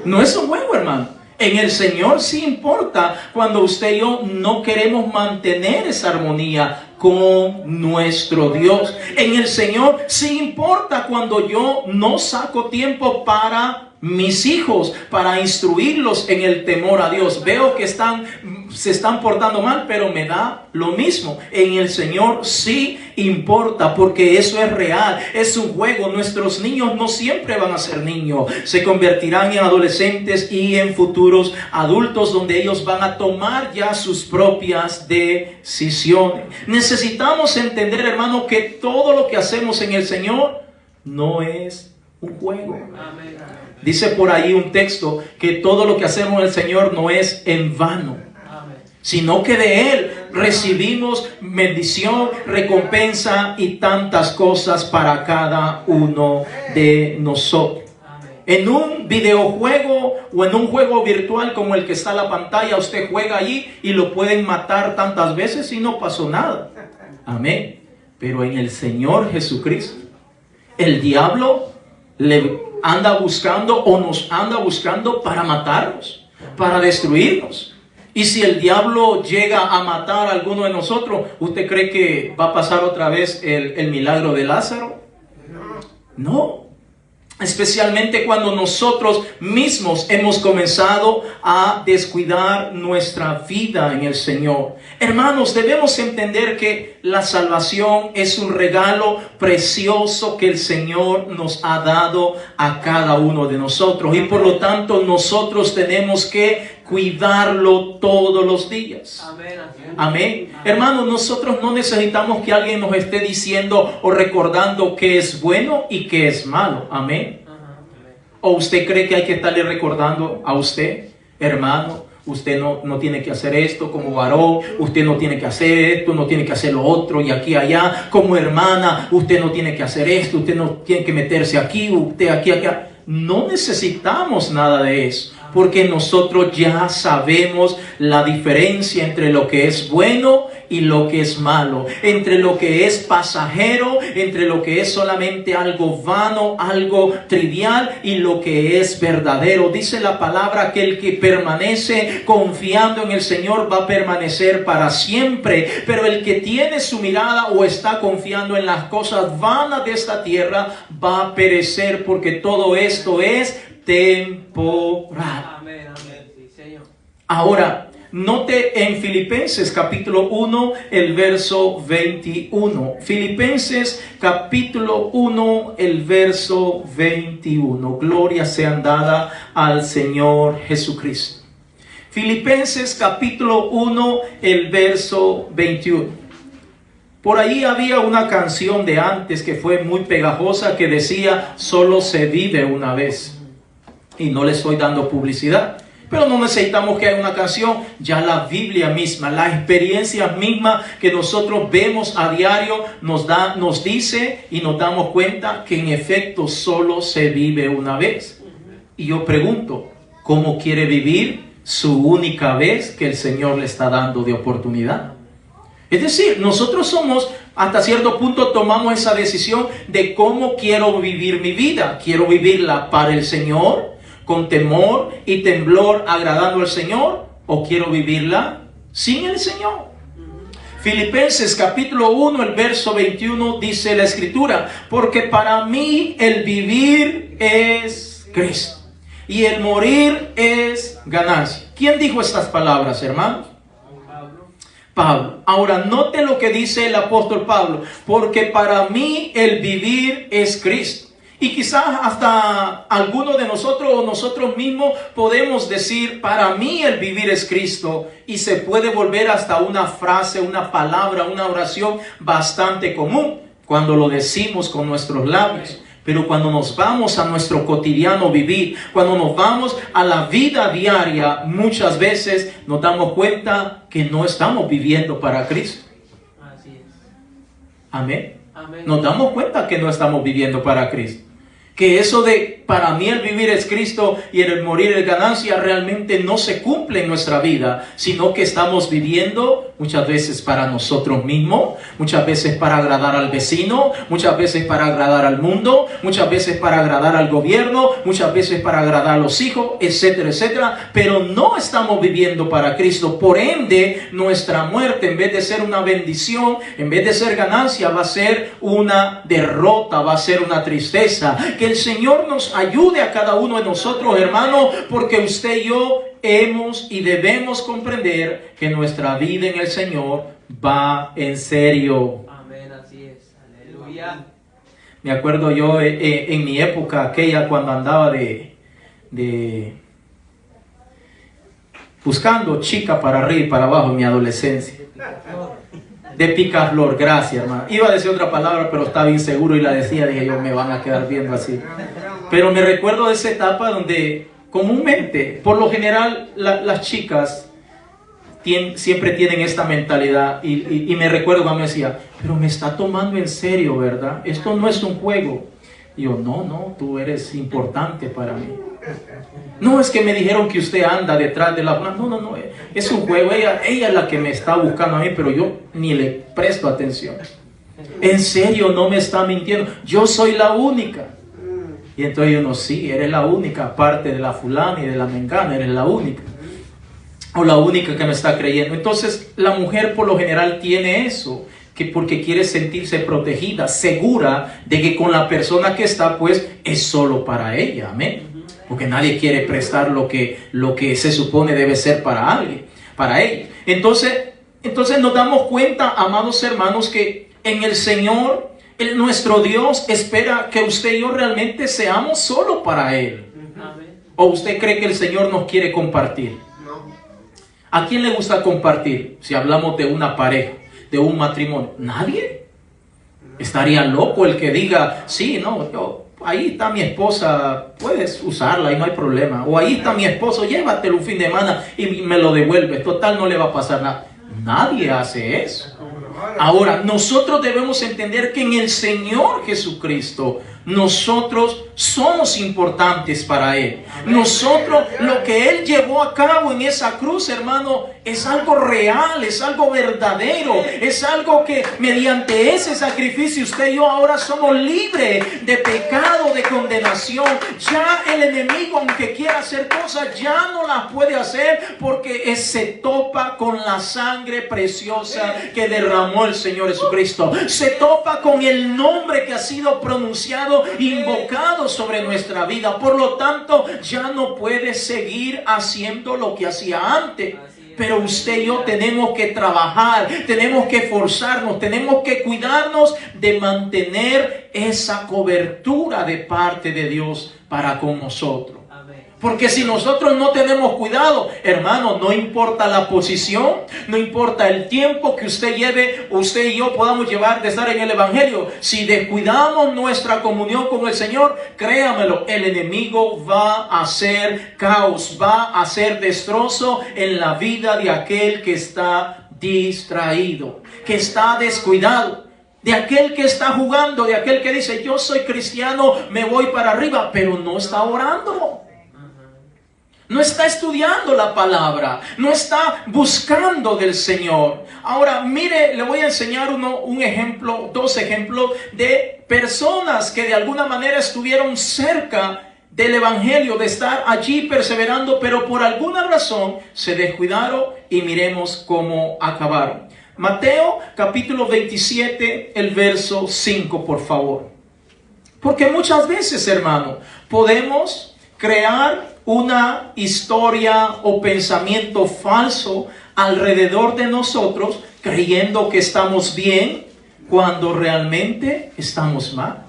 No es un juego, hermano. En el Señor sí importa cuando usted y yo no queremos mantener esa armonía con nuestro Dios. En el Señor sí importa cuando yo no saco tiempo para mis hijos, para instruirlos en el temor a Dios. Veo que se están portando mal, pero me da lo mismo. En el Señor sí importa, porque eso es real, es un juego. Nuestros niños no siempre van a ser niños, se convertirán en adolescentes y en futuros adultos, donde ellos van a tomar ya sus propias decisiones. Necesitamos entender, hermano, que todo lo que hacemos en el Señor no es un juego. Amén. Dice por ahí un texto que todo lo que hacemos en el Señor no es en vano, sino que de Él recibimos bendición, recompensa y tantas cosas para cada uno de nosotros. En un videojuego o en un juego virtual como el que está en la pantalla, usted juega allí y lo pueden matar tantas veces y no pasó nada. Amén. Pero en el Señor Jesucristo, el diablo le anda buscando o nos anda buscando para matarnos, para destruirnos. Y si el diablo llega a matar a alguno de nosotros, ¿usted cree que va a pasar otra vez el milagro de Lázaro? No. Especialmente cuando nosotros mismos hemos comenzado a descuidar nuestra vida en el Señor. Hermanos, debemos entender que la salvación es un regalo precioso que el Señor nos ha dado a cada uno de nosotros. Y por lo tanto nosotros tenemos que cuidarlo todos los días. Amén. Amén. Hermanos, nosotros no necesitamos que alguien nos esté diciendo o recordando qué es bueno y qué es malo. Amén. ¿O usted cree que hay que estarle recordando a usted, hermano? Usted no tiene que hacer esto como varón, usted no tiene que hacer esto, no tiene que hacer lo otro y aquí allá. Como hermana, usted no tiene que hacer esto, usted no tiene que meterse aquí, usted aquí, acá. No necesitamos nada de eso, porque nosotros ya sabemos la diferencia entre lo que es bueno y lo que es malo, entre lo que es pasajero, entre lo que es solamente algo vano, algo trivial, y lo que es verdadero. Dice la palabra que el que permanece confiando en el Señor va a permanecer para siempre, pero el que tiene su mirada o está confiando en las cosas vanas de esta tierra va a perecer, porque todo esto es temporal. Amén, amén. Sí, Señor. Ahora, note en Filipenses capítulo 1, el verso 21. Filipenses capítulo 1, el verso 21. Gloria sea dada al Señor Jesucristo. Filipenses capítulo 1, el verso 21. Por ahí había una canción de antes que fue muy pegajosa que decía: solo se vive una vez. Y no le estoy dando publicidad, pero no necesitamos que haya una canción. Ya la Biblia misma, la experiencia misma que nosotros vemos a diario nos dice y nos damos cuenta que en efecto solo se vive una vez. Y yo pregunto, ¿cómo quiere vivir su única vez que el Señor le está dando de oportunidad? Es decir, nosotros somos, hasta cierto punto tomamos esa decisión de cómo quiero vivir mi vida. ¿Quiero vivirla para el Señor, con temor y temblor, agradando al Señor? ¿O quiero vivirla sin el Señor? Filipenses capítulo 1, el verso 21 dice la Escritura: porque para mí el vivir es Cristo y el morir es ganancia. ¿Quién dijo estas palabras, hermanos? Pablo. Ahora note lo que dice el apóstol Pablo: porque para mí el vivir es Cristo. Y quizás hasta algunos de nosotros o nosotros mismos podemos decir: para mí el vivir es Cristo. Y se puede volver hasta una frase, una palabra, una oración bastante común cuando lo decimos con nuestros labios. Pero cuando nos vamos a nuestro cotidiano vivir, cuando nos vamos a la vida diaria, muchas veces nos damos cuenta que no estamos viviendo para Cristo. Así es. Amén. Amén. Nos damos cuenta que no estamos viviendo para Cristo. Que eso de para mí el vivir es Cristo y el morir es ganancia realmente no se cumple en nuestra vida, sino que estamos viviendo muchas veces para nosotros mismos, muchas veces para agradar al vecino, muchas veces para agradar al mundo, muchas veces para agradar al gobierno, muchas veces para agradar a los hijos, etcétera, etcétera, pero no estamos viviendo para Cristo. Por ende, nuestra muerte, en vez de ser una bendición, en vez de ser ganancia, va a ser una derrota, va a ser una tristeza. Que el Señor nos ayude a cada uno de nosotros, hermanos, porque usted y yo hemos y debemos comprender que nuestra vida en el Señor va en serio. Amén, así es. Aleluya. Me acuerdo yo en mi época aquella cuando andaba de buscando chica para arriba y para abajo en mi adolescencia. De picaflor, gracias, hermano. Iba a decir otra palabra, pero estaba inseguro y la decía. Dije yo, me van a quedar viendo así. Pero me recuerdo de esa etapa donde comúnmente, por lo general, las chicas siempre tienen esta mentalidad. Y me recuerdo cuando me decía, pero me está tomando en serio, ¿verdad? Esto no es un juego. Y yo, no, tú eres importante para mí. No, es que me dijeron que usted anda detrás de la... No, es un juego. Ella es la que me está buscando a mí, pero yo ni le presto atención. En serio, no me está mintiendo. Yo soy la única. Y entonces uno, sí, eres la única, aparte de la fulana y de la mengana, eres la única. O la única que me está creyendo. Entonces, la mujer por lo general tiene eso, que porque quiere sentirse protegida, segura de que con la persona que está, pues, es solo para ella. Amén. Porque nadie quiere prestar lo que se supone debe ser para alguien, para ella. Entonces nos damos cuenta, amados hermanos, que en el Señor, nuestro Dios espera que usted y yo realmente seamos solo para Él. ¿O usted cree que el Señor nos quiere compartir? ¿A quién le gusta compartir? Si hablamos de una pareja, de un matrimonio. ¿Nadie? Estaría loco el que diga, sí, no, ahí está mi esposa, puedes usarla y no hay problema. O ahí está mi esposo, llévatelo un fin de semana y me lo devuelves. Total, no le va a pasar nada. Nadie hace eso. Ahora, nosotros debemos entender que en el Señor Jesucristo, nosotros somos importantes para Él. Nosotros, lo que Él llevó a cabo en esa cruz, hermano, es algo real, es algo verdadero, es algo que mediante ese sacrificio usted y yo ahora somos libres de pecado, de condenación. Ya el enemigo, aunque quiera hacer cosas, ya no las puede hacer porque se topa con la sangre preciosa que derramó el Señor Jesucristo. Se topa con el nombre que ha sido pronunciado, invocado sobre nuestra vida. Por lo tanto, ya no puede seguir haciendo lo que hacía antes. Pero usted y yo tenemos que trabajar, tenemos que esforzarnos, tenemos que cuidarnos de mantener esa cobertura de parte de Dios para con nosotros. Porque si nosotros no tenemos cuidado, hermano, no importa la posición, no importa el tiempo que usted lleve, usted y yo podamos llevar de estar en el Evangelio. Si descuidamos nuestra comunión con el Señor, créamelo, el enemigo va a hacer caos, va a hacer destrozo en la vida de aquel que está distraído, que está descuidado. De aquel que está jugando, de aquel que dice, yo soy cristiano, me voy para arriba, pero no está orando. No está estudiando la palabra, no está buscando del Señor. Ahora, mire, le voy a enseñar dos ejemplos de personas que de alguna manera estuvieron cerca del Evangelio, de estar allí perseverando, pero por alguna razón se descuidaron y miremos cómo acabaron. Mateo capítulo 27, el verso 5, por favor. Porque muchas veces, hermano, podemos crear una historia o pensamiento falso alrededor de nosotros, creyendo que estamos bien cuando realmente estamos mal.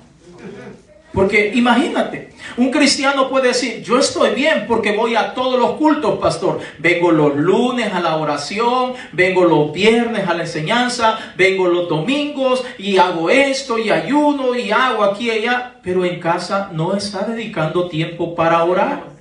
Porque imagínate, un cristiano puede decir, yo estoy bien porque voy a todos los cultos, pastor. Vengo los lunes a la oración, vengo los viernes a la enseñanza, vengo los domingos y hago esto y ayuno y hago aquí y allá. Pero en casa no está dedicando tiempo para orar.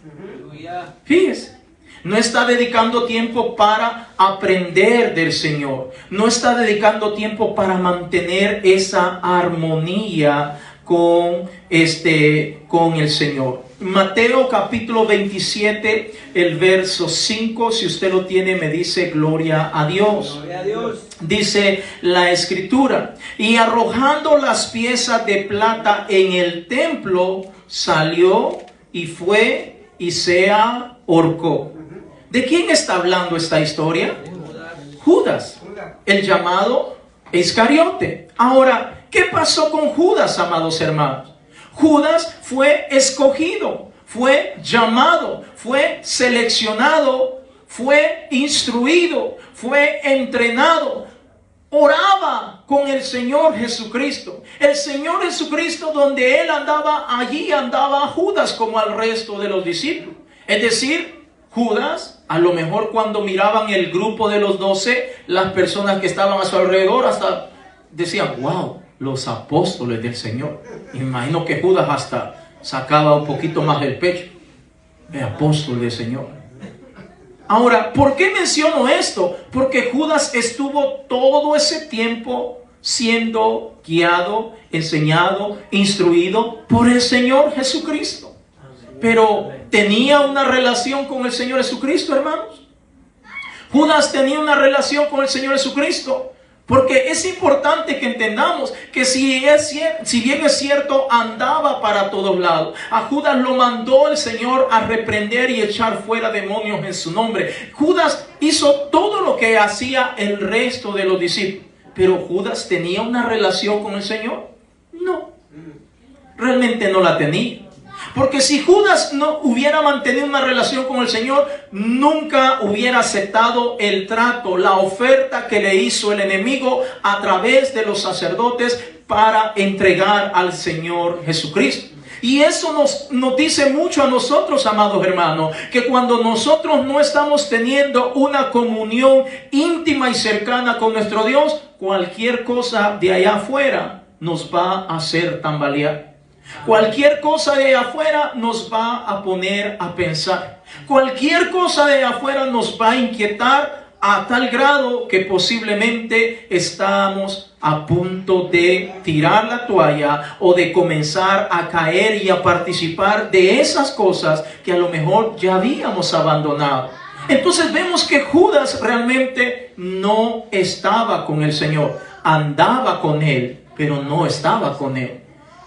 Fíjese, No está dedicando tiempo para aprender del Señor. No está dedicando tiempo para mantener esa armonía con el Señor. Mateo capítulo 27, el verso 5, si usted lo tiene, me dice gloria a Dios. Gloria a Dios. Dice la escritura: y arrojando las piezas de plata en el templo, salió y fue y se ahorcó. ¿De quién está hablando esta historia? Judas, el llamado Iscariote. Ahora, ¿qué pasó con Judas, amados hermanos? Judas fue escogido, fue llamado, fue seleccionado, fue instruido, fue entrenado. Oraba con el Señor Jesucristo. El Señor Jesucristo, donde Él andaba, allí andaba Judas como al resto de los discípulos. Es decir, Judas, a lo mejor cuando miraban el grupo de los 12, las personas que estaban a su alrededor hasta decían: wow, los apóstoles del Señor. Imagino que Judas hasta sacaba un poquito más del pecho: el apóstol del Señor. Ahora, ¿por qué menciono esto? Porque Judas estuvo todo ese tiempo siendo guiado, enseñado, instruido por el Señor Jesucristo. Pero ¿tenía una relación con el Señor Jesucristo, hermanos? Judas tenía una relación con el Señor Jesucristo. Porque es importante que entendamos que si bien es cierto, andaba para todos lados. A Judas lo mandó el Señor a reprender y echar fuera demonios en su nombre. Judas hizo todo lo que hacía el resto de los discípulos. Pero Judas tenía una relación con el Señor. No, realmente no la tenía. Porque si Judas no hubiera mantenido una relación con el Señor, nunca hubiera aceptado el trato, la oferta que le hizo el enemigo a través de los sacerdotes para entregar al Señor Jesucristo. Y eso nos dice mucho a nosotros, amados hermanos, que cuando nosotros no estamos teniendo una comunión íntima y cercana con nuestro Dios, cualquier cosa de allá afuera nos va a hacer tambalear. Cualquier cosa de afuera nos va a poner a pensar. Cualquier cosa de afuera nos va a inquietar a tal grado que posiblemente estamos a punto de tirar la toalla o de comenzar a caer y a participar de esas cosas que a lo mejor ya habíamos abandonado. Entonces vemos que Judas realmente no estaba con el Señor. Andaba con Él, pero no estaba con Él.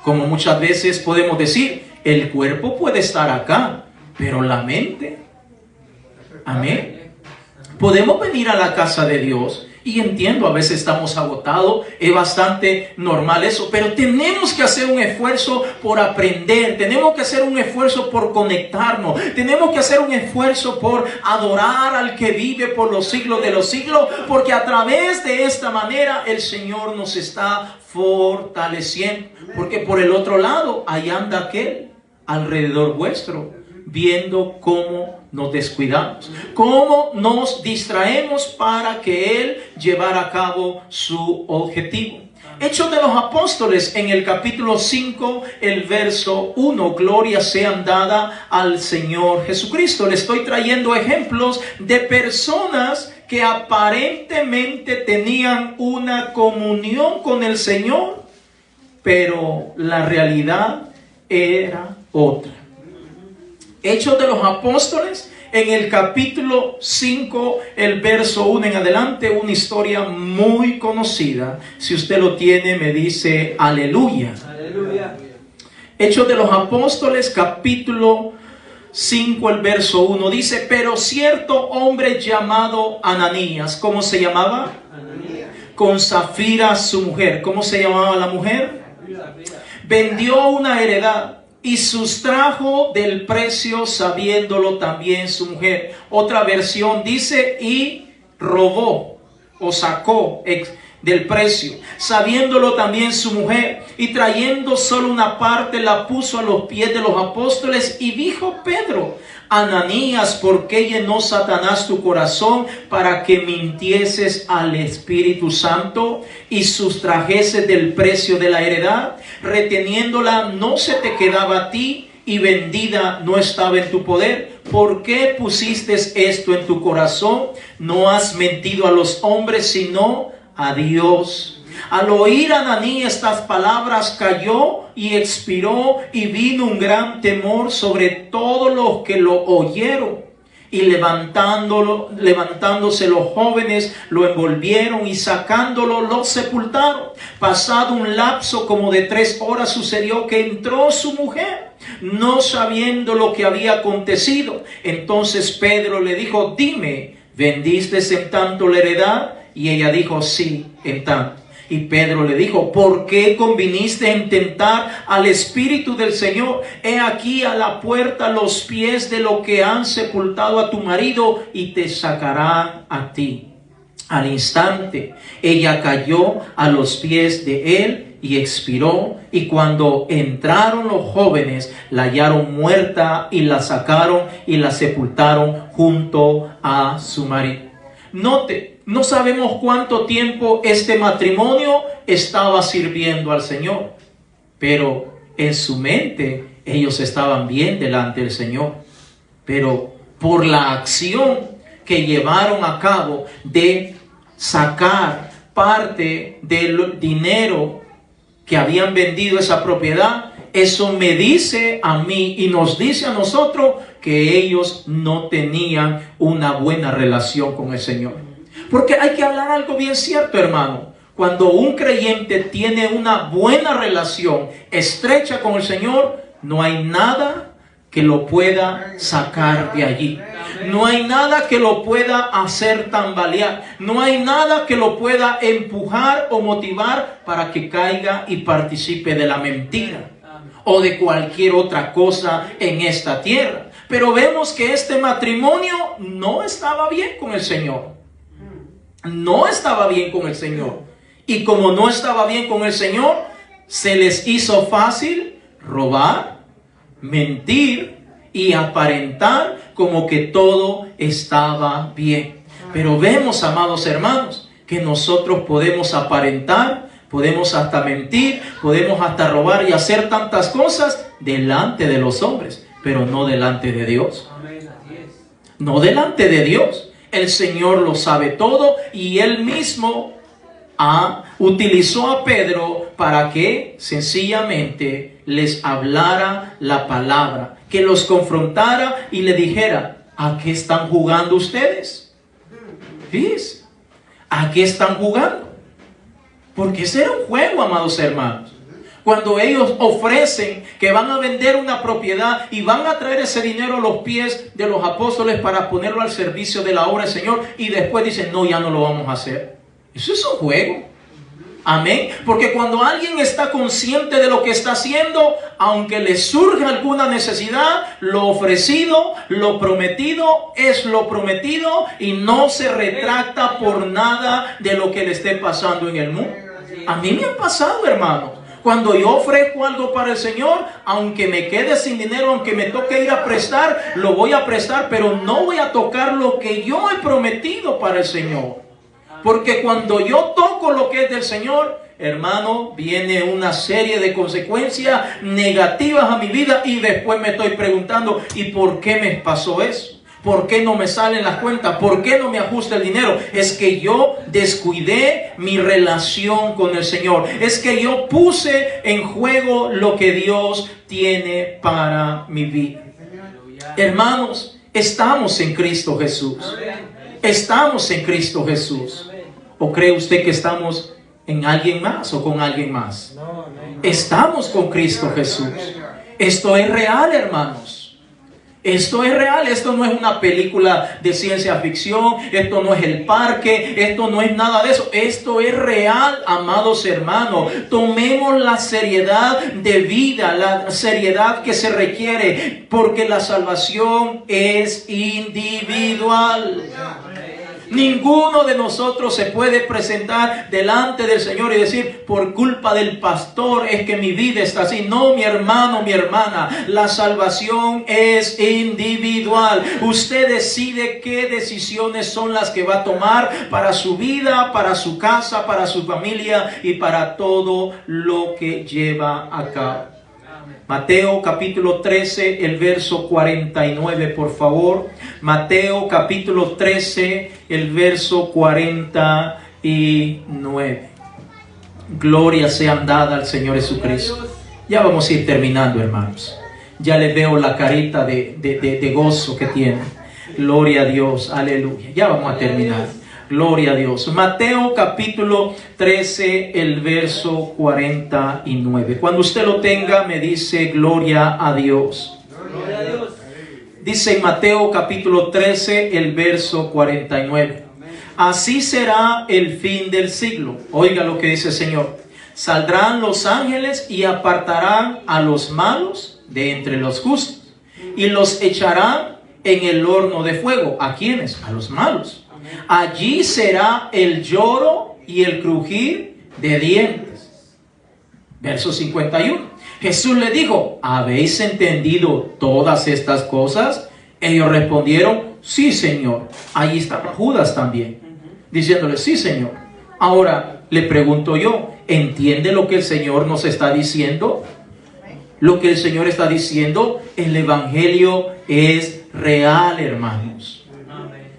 Como muchas veces podemos decir, el cuerpo puede estar acá, pero la mente, amén. Podemos venir a la casa de Dios, y entiendo, a veces estamos agotados, es bastante normal eso, pero tenemos que hacer un esfuerzo por aprender, tenemos que hacer un esfuerzo por conectarnos, tenemos que hacer un esfuerzo por adorar al que vive por los siglos de los siglos, porque a través de esta manera el Señor nos está fortaleciendo. Porque por el otro lado, ahí anda aquel alrededor vuestro, viendo cómo nos descuidamos, cómo nos distraemos para que Él llevara a cabo su objetivo. Hechos de los Apóstoles, en el capítulo 5, el verso 1, gloria sean dada al Señor Jesucristo. Le estoy trayendo ejemplos de personas que aparentemente tenían una comunión con el Señor, pero la realidad era otra. Hechos de los Apóstoles, en el capítulo 5, el verso 1 en adelante, una historia muy conocida. Si usted lo tiene, me dice aleluya. Aleluya. Hechos de los Apóstoles, capítulo 5, el verso 1, dice: pero cierto hombre llamado Ananías, ¿cómo se llamaba? Ananías. Con Safira su mujer. ¿Cómo se llamaba la mujer? Vendió una heredad y sustrajo del precio, sabiéndolo también su mujer. Otra versión dice: y robó o sacó del precio, sabiéndolo también su mujer, y trayendo solo una parte la puso a los pies de los apóstoles. Y dijo Pedro: Ananías, ¿por qué llenó Satanás tu corazón para que mintieses al Espíritu Santo y sustrajeses del precio de la heredad? Reteniéndola no se te quedaba a ti, y vendida no estaba en tu poder. ¿por qué pusiste esto en tu corazón? No has mentido a los hombres, sino a Dios. Al oír Ananí estas palabras, cayó y expiró, y vino un gran temor sobre todos los que lo oyeron. Y levantándose los jóvenes, lo envolvieron y sacándolo, lo sepultaron. Pasado un lapso como de 3 horas, sucedió que entró su mujer, no sabiendo lo que había acontecido. Entonces Pedro le dijo: dime, ¿vendiste en tanto la heredad? Y ella dijo: sí, en tanto. Y Pedro le dijo: ¿por qué conviniste en tentar al Espíritu del Señor? He aquí a la puerta los pies de los que han sepultado a tu marido, y te sacarán a ti. Al instante ella cayó a los pies de él y expiró. Y cuando entraron los jóvenes, la hallaron muerta y la sacaron y la sepultaron junto a su marido. Note, no sabemos cuánto tiempo este matrimonio estaba sirviendo al Señor, pero en su mente ellos estaban bien delante del Señor. Pero por la acción que llevaron a cabo de sacar parte del dinero que habían vendido esa propiedad, eso me dice a mí y nos dice a nosotros que ellos no tenían una buena relación con el Señor. Porque hay que hablar algo bien cierto, hermano. Cuando un creyente tiene una buena relación estrecha con el Señor, no hay nada que lo pueda sacar de allí. No hay nada que lo pueda hacer tambalear. No hay nada que lo pueda empujar o motivar para que caiga y participe de la mentira o de cualquier otra cosa en esta tierra. Pero vemos que este matrimonio no estaba bien con el Señor. No estaba bien con el Señor. Y como no estaba bien con el Señor, se les hizo fácil robar, mentir y aparentar como que todo estaba bien. Pero vemos, amados hermanos, que nosotros podemos aparentar, podemos hasta mentir, podemos hasta robar y hacer tantas cosas delante de los hombres, pero no delante de Dios. No delante de Dios. El Señor lo sabe todo, y Él mismo utilizó a Pedro para que sencillamente les hablara la palabra, que los confrontara y le dijera: ¿a qué están jugando ustedes? Fíjense, ¿a qué están jugando? Porque ese era un juego, amados hermanos. Cuando ellos ofrecen que van a vender una propiedad y van a traer ese dinero a los pies de los apóstoles para ponerlo al servicio de la obra del Señor, y después dicen: no, ya no lo vamos a hacer. Eso es un juego. Amén. Porque cuando alguien está consciente de lo que está haciendo, aunque le surja alguna necesidad, lo ofrecido, lo prometido es lo prometido, y no se retracta por nada de lo que le esté pasando en el mundo. A mí me ha pasado, hermano. Cuando yo ofrezco algo para el Señor, aunque me quede sin dinero, aunque me toque ir a prestar, lo voy a prestar, pero no voy a tocar lo que yo he prometido para el Señor. Porque cuando yo toco lo que es del Señor, hermano, viene una serie de consecuencias negativas a mi vida, y después me estoy preguntando: ¿y por qué me pasó eso? ¿Por qué no me salen las cuentas? ¿Por qué no me ajusta el dinero? Es que yo descuidé mi relación con el Señor. Es que yo puse en juego lo que Dios tiene para mi vida. Hermanos, estamos en Cristo Jesús. Estamos en Cristo Jesús. ¿O cree usted que estamos en alguien más o con alguien más? Estamos con Cristo Jesús. Esto es real, hermanos. Esto es real. Esto no es una película de ciencia ficción. Esto no es El Parque. Esto no es nada de eso. Esto es real, amados hermanos. Tomemos la seriedad de vida, la seriedad que se requiere, porque la salvación es individual. Ninguno de nosotros se puede presentar delante del Señor y decir: por culpa del pastor es que mi vida está así. No, mi hermano, mi hermana, la salvación es individual. Usted decide qué decisiones son las que va a tomar para su vida, para su casa, para su familia y para todo lo que lleva a cabo. Mateo capítulo 13, el verso 49, por favor. Mateo capítulo 13, el verso 49. Gloria sean dadas al Señor Jesucristo. Ya vamos a ir terminando, hermanos. Ya les veo la carita de gozo que tienen. Gloria a Dios, aleluya. Ya vamos a terminar. Gloria a Dios. Mateo capítulo 13, el verso 49. Cuando usted lo tenga, me dice gloria a Dios. Gloria a Dios. Dice en Mateo capítulo 13, el verso 49. Así será el fin del siglo. Oiga lo que dice el Señor. Saldrán los ángeles y apartarán a los malos de entre los justos y los echarán en el horno de fuego. ¿A quiénes? A los malos. Allí será el lloro y el crujir de dientes. Verso 51. Jesús le dijo, ¿habéis entendido todas estas cosas? Ellos respondieron, sí, Señor. Allí estaba Judas también, diciéndole, sí, Señor. Ahora le pregunto yo, ¿entiende lo que el Señor nos está diciendo? Lo que el Señor está diciendo, el Evangelio es real, hermanos.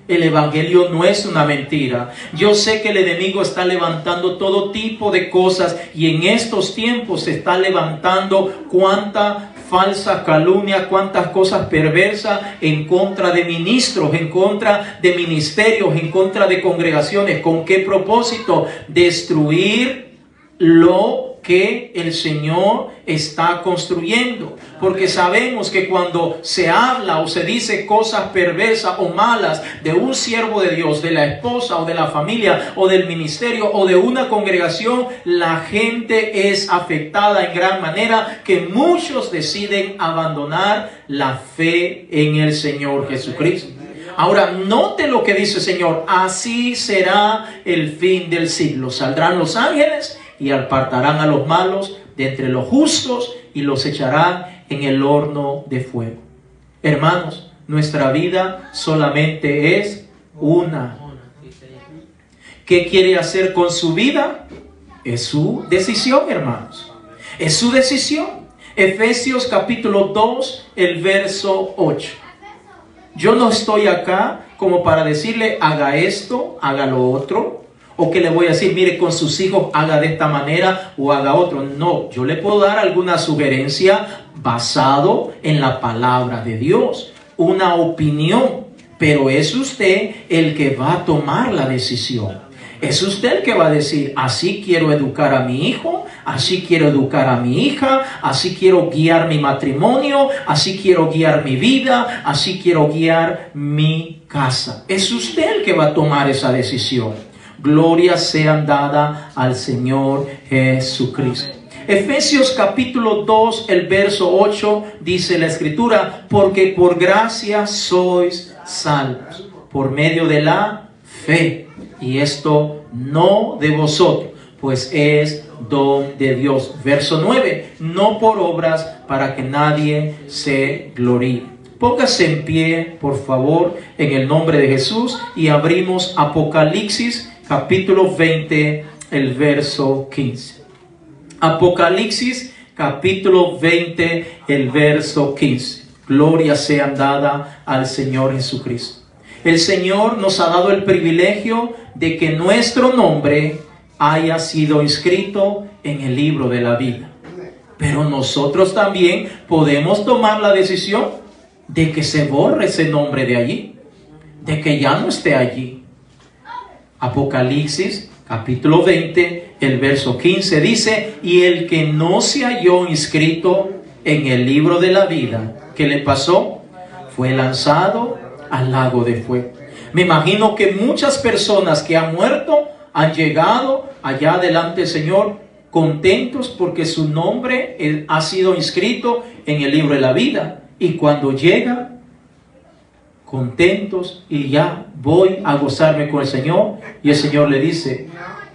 El Evangelio no es una mentira. Yo sé que el enemigo está levantando todo tipo de cosas y en estos tiempos se está levantando cuánta falsa calumnia, cuántas cosas perversas en contra de ministros, en contra de ministerios, en contra de congregaciones. ¿Con qué propósito? Destruir lo que el Señor está construyendo, porque sabemos que cuando se habla o se dice cosas perversas o malas de un siervo de Dios, de la esposa o de la familia o del ministerio o de una congregación, la gente es afectada en gran manera, que muchos deciden abandonar la fe en el Señor Jesucristo. Ahora, note lo que dice el Señor, así será el fin del siglo. Saldrán los ángeles y apartarán a los malos de entre los justos y los echarán en el horno de fuego. Hermanos, nuestra vida solamente es una. ¿Qué quiere hacer con su vida? Es su decisión, hermanos. Es su decisión. Efesios capítulo 2, el verso 8. Yo no estoy acá como para decirle, haga esto, haga lo otro. O que le voy a decir, mire, con sus hijos haga de esta manera o haga otro. No, yo le puedo dar alguna sugerencia basado en la palabra de Dios, una opinión, pero es usted el que va a tomar la decisión. Es usted el que va a decir, así quiero educar a mi hijo, así quiero educar a mi hija, así quiero guiar mi matrimonio, así quiero guiar mi vida, así quiero guiar mi casa. Es usted el que va a tomar esa decisión. Gloria sean dadas al Señor Jesucristo. Efesios capítulo 2, el verso 8, dice la Escritura, porque por gracia sois salvos, por medio de la fe. Y esto no de vosotros, pues es don de Dios. Verso 9, no por obras para que nadie se gloríe. Póngase en pie, por favor, en el nombre de Jesús, y abrimos Apocalipsis capítulo 20, el verso 15. Apocalipsis capítulo 20, el verso 15. Gloria sea dada al Señor Jesucristo. El Señor nos ha dado el privilegio de que nuestro nombre haya sido inscrito en el libro de la vida. Pero nosotros también podemos tomar la decisión de que se borre ese nombre de allí, de que ya no esté allí. Apocalipsis capítulo 20, el verso 15 dice, y el que no se halló inscrito en el libro de la vida, ¿qué le pasó? Fue lanzado al lago de fuego. Me imagino que muchas personas que han muerto han llegado allá delante del Señor contentos porque su nombre ha sido inscrito en el libro de la vida. Y cuando llegan contentos y ya voy a gozarme con el Señor, y el Señor le dice,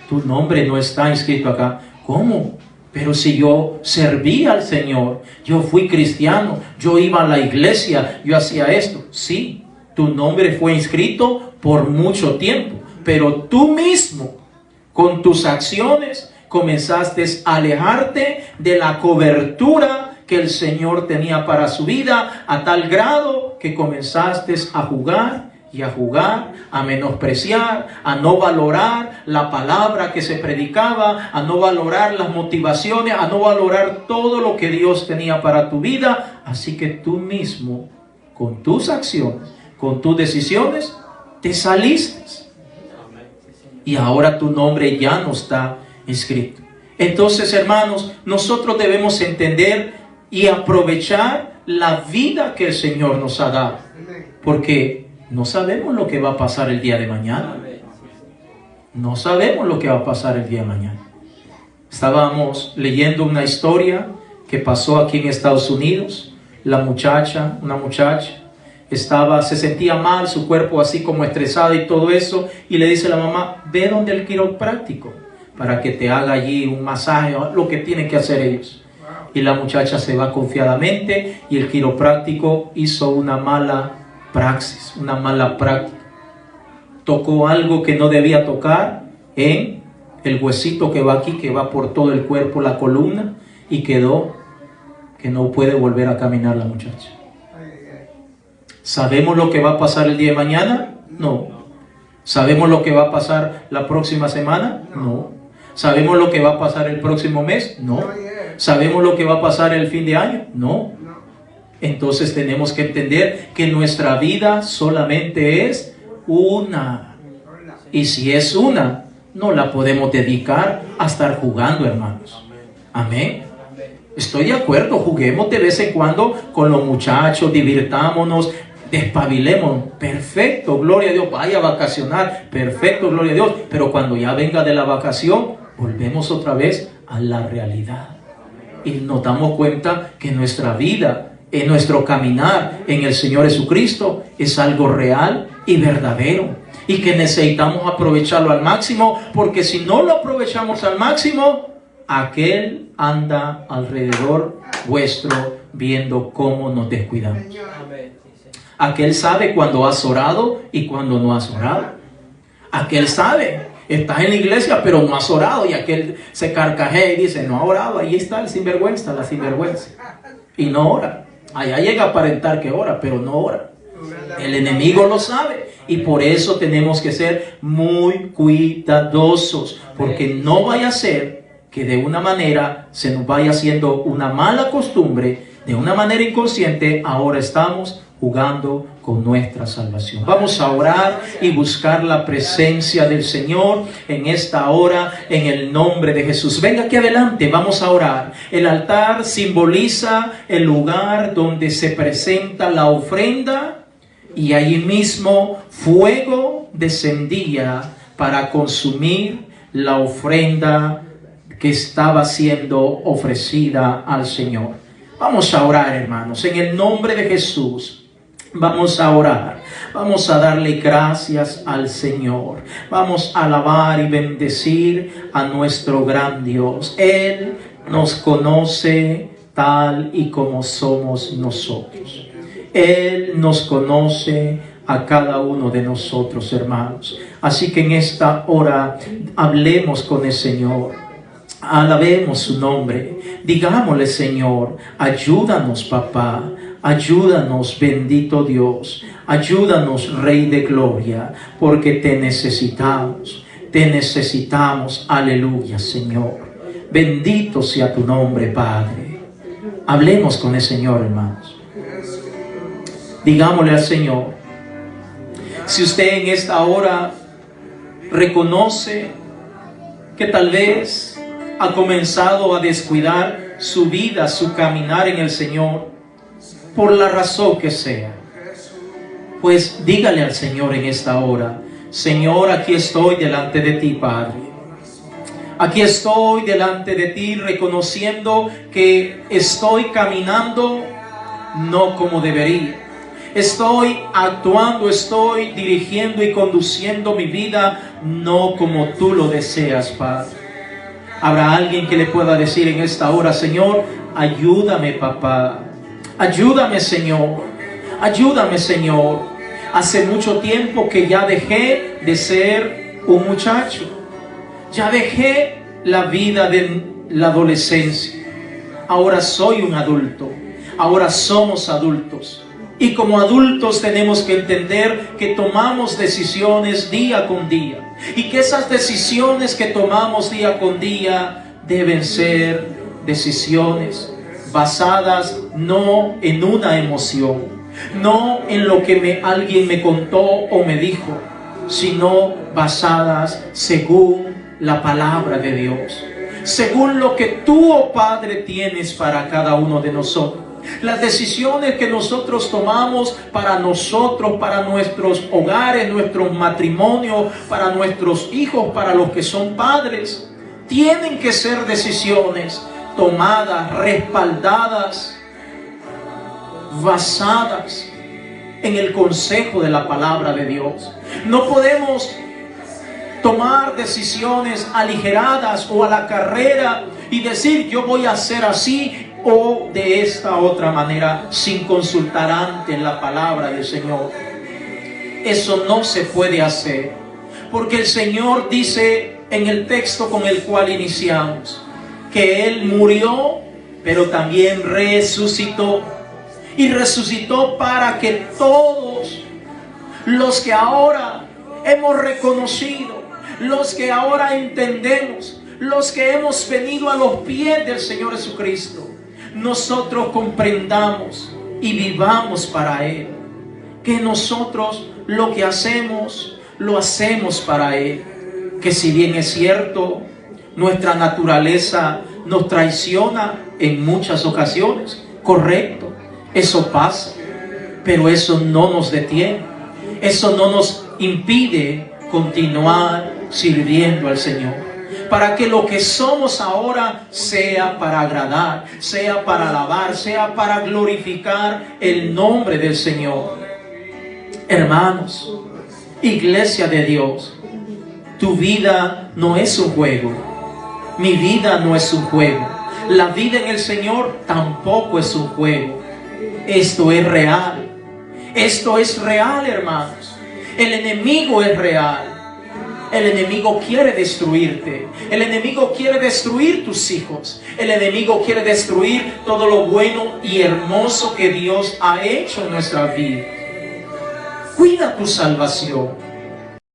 tu nombre no está inscrito acá. ¿Cómo? Pero si yo servía al Señor, yo fui cristiano, yo iba a la iglesia, yo hacía esto. Sí, tu nombre fue inscrito por mucho tiempo, pero tú mismo, con tus acciones, comenzaste a alejarte de la cobertura que el Señor tenía para su vida, a tal grado que comenzaste a jugar y a jugar, a menospreciar, a no valorar la palabra que se predicaba, a no valorar las motivaciones, a no valorar todo lo que Dios tenía para tu vida. Así que tú mismo, con tus acciones, con tus decisiones, te saliste. Y ahora tu nombre ya no está escrito. Entonces, hermanos, nosotros debemos entender y aprovechar la vida que el Señor nos ha dado, porque no sabemos lo que va a pasar el día de mañana. No sabemos lo que va a pasar el día de mañana. Estábamos leyendo una historia que pasó aquí en Estados Unidos. Una muchacha, se sentía mal, su cuerpo así como estresado y todo eso, y le dice a la mamá: ve donde el quiropráctico para que te haga allí un masaje, lo que tienen que hacer ellos. Y la muchacha se va confiadamente, y el quiropráctico hizo una mala praxis, una mala práctica. Tocó algo que no debía tocar en el huesito que va aquí, que va por todo el cuerpo, la columna, y quedó que no puede volver a caminar la muchacha. ¿Sabemos lo que va a pasar el día de mañana? No. ¿Sabemos lo que va a pasar la próxima semana? No. ¿Sabemos lo que va a pasar el próximo mes? No. ¿Sabemos lo que va a pasar el fin de año? No. Entonces tenemos que entender que nuestra vida solamente es una. Y si es una, no la podemos dedicar a estar jugando, hermanos. Amén. Estoy de acuerdo, juguemos de vez en cuando con los muchachos, divirtámonos, despabilemos. Perfecto, gloria a Dios. Vaya a vacacionar, perfecto, gloria a Dios. Pero cuando ya venga de la vacación, volvemos otra vez a la realidad. Y nos damos cuenta que nuestra vida, en nuestro caminar en el Señor Jesucristo, es algo real y verdadero, y que necesitamos aprovecharlo al máximo, porque si no lo aprovechamos al máximo, aquel anda alrededor vuestro viendo cómo nos descuidamos. Aquel sabe cuando has orado y cuando no has orado. Aquel sabe, estás en la iglesia pero no has orado, y aquel se carcajea y dice: no ha orado. Ahí está el sinvergüenza, la sinvergüenza, y no ora. Allá llega a aparentar que ora, pero no ora. El enemigo lo sabe, y por eso tenemos que ser muy cuidadosos, porque no vaya a ser que de una manera se nos vaya haciendo una mala costumbre, de una manera inconsciente. Ahora estamos jugando con nuestra salvación. Vamos a orar y buscar la presencia del Señor en esta hora, en el nombre de Jesús. Venga aquí adelante, vamos a orar. El altar simboliza el lugar donde se presenta la ofrenda, y allí mismo fuego descendía para consumir la ofrenda que estaba siendo ofrecida al Señor. Vamos a orar, hermanos, en el nombre de Jesús. Vamos a orar, vamos a darle gracias al Señor, vamos a alabar y bendecir a nuestro gran Dios. Él nos conoce tal y como somos nosotros. Él nos conoce a cada uno de nosotros, hermanos. Así que en esta hora hablemos con el Señor, alabemos su nombre, digámosle: Señor, ayúdanos, papá. Ayúdanos, bendito Dios, ayúdanos, Rey de Gloria, porque te necesitamos, aleluya, Señor. Bendito sea tu nombre, Padre. Hablemos con el Señor, hermanos. Digámosle al Señor: si usted en esta hora reconoce que tal vez ha comenzado a descuidar su vida, su caminar en el Señor, por la razón que sea, pues dígale al Señor en esta hora: Señor, aquí estoy delante de ti, Padre. Aquí estoy delante de ti, reconociendo que estoy caminando no como debería. Estoy actuando, estoy dirigiendo y conduciendo mi vida no como tú lo deseas, Padre. ¿Habrá alguien que le pueda decir en esta hora: Señor, ayúdame, papá? Ayúdame, Señor. Ayúdame, Señor. Hace mucho tiempo que ya dejé de ser un muchacho. Ya dejé la vida de la adolescencia. ahora soy un adulto, ahora somos adultos. Y como adultos tenemos que entender que tomamos decisiones día con día. Y que esas decisiones que tomamos día con día deben ser decisiones basadas no en una emoción, no en lo que alguien me contó o me dijo, sino basadas según la palabra de Dios, según lo que tú, oh Padre, tienes para cada uno de nosotros. Las decisiones que nosotros tomamos para nosotros, para nuestros hogares, nuestros matrimonios, para nuestros hijos, para los que son padres, tienen que ser decisiones tomadas, respaldadas, basadas en el consejo de la palabra de Dios. No podemos tomar decisiones aligeradas o a la carrera y decir yo voy a hacer así o de esta otra manera sin consultar antes la palabra del Señor. Eso no se puede hacer, porque el Señor dice en el texto con el cual iniciamos que Él murió, pero también resucitó. Y resucitó para que todos los que ahora hemos reconocido, los que ahora entendemos, los que hemos venido a los pies del Señor Jesucristo, nosotros comprendamos y vivamos para Él. Que nosotros lo que hacemos, lo hacemos para Él. Que si bien es cierto, nuestra naturaleza nos traiciona en muchas ocasiones, correcto, eso pasa, pero eso no nos detiene, eso no nos impide continuar sirviendo al Señor, para que lo que somos ahora sea para agradar, sea para alabar, sea para glorificar el nombre del Señor. Hermanos, iglesia de Dios, tu vida no es un juego, mi vida no es un juego, la vida en el Señor tampoco es un juego. Esto es real. Esto es real, hermanos. El enemigo es real. El enemigo quiere destruirte. El enemigo quiere destruir tus hijos. El enemigo quiere destruir todo lo bueno y hermoso que Dios ha hecho en nuestra vida. Cuida tu salvación.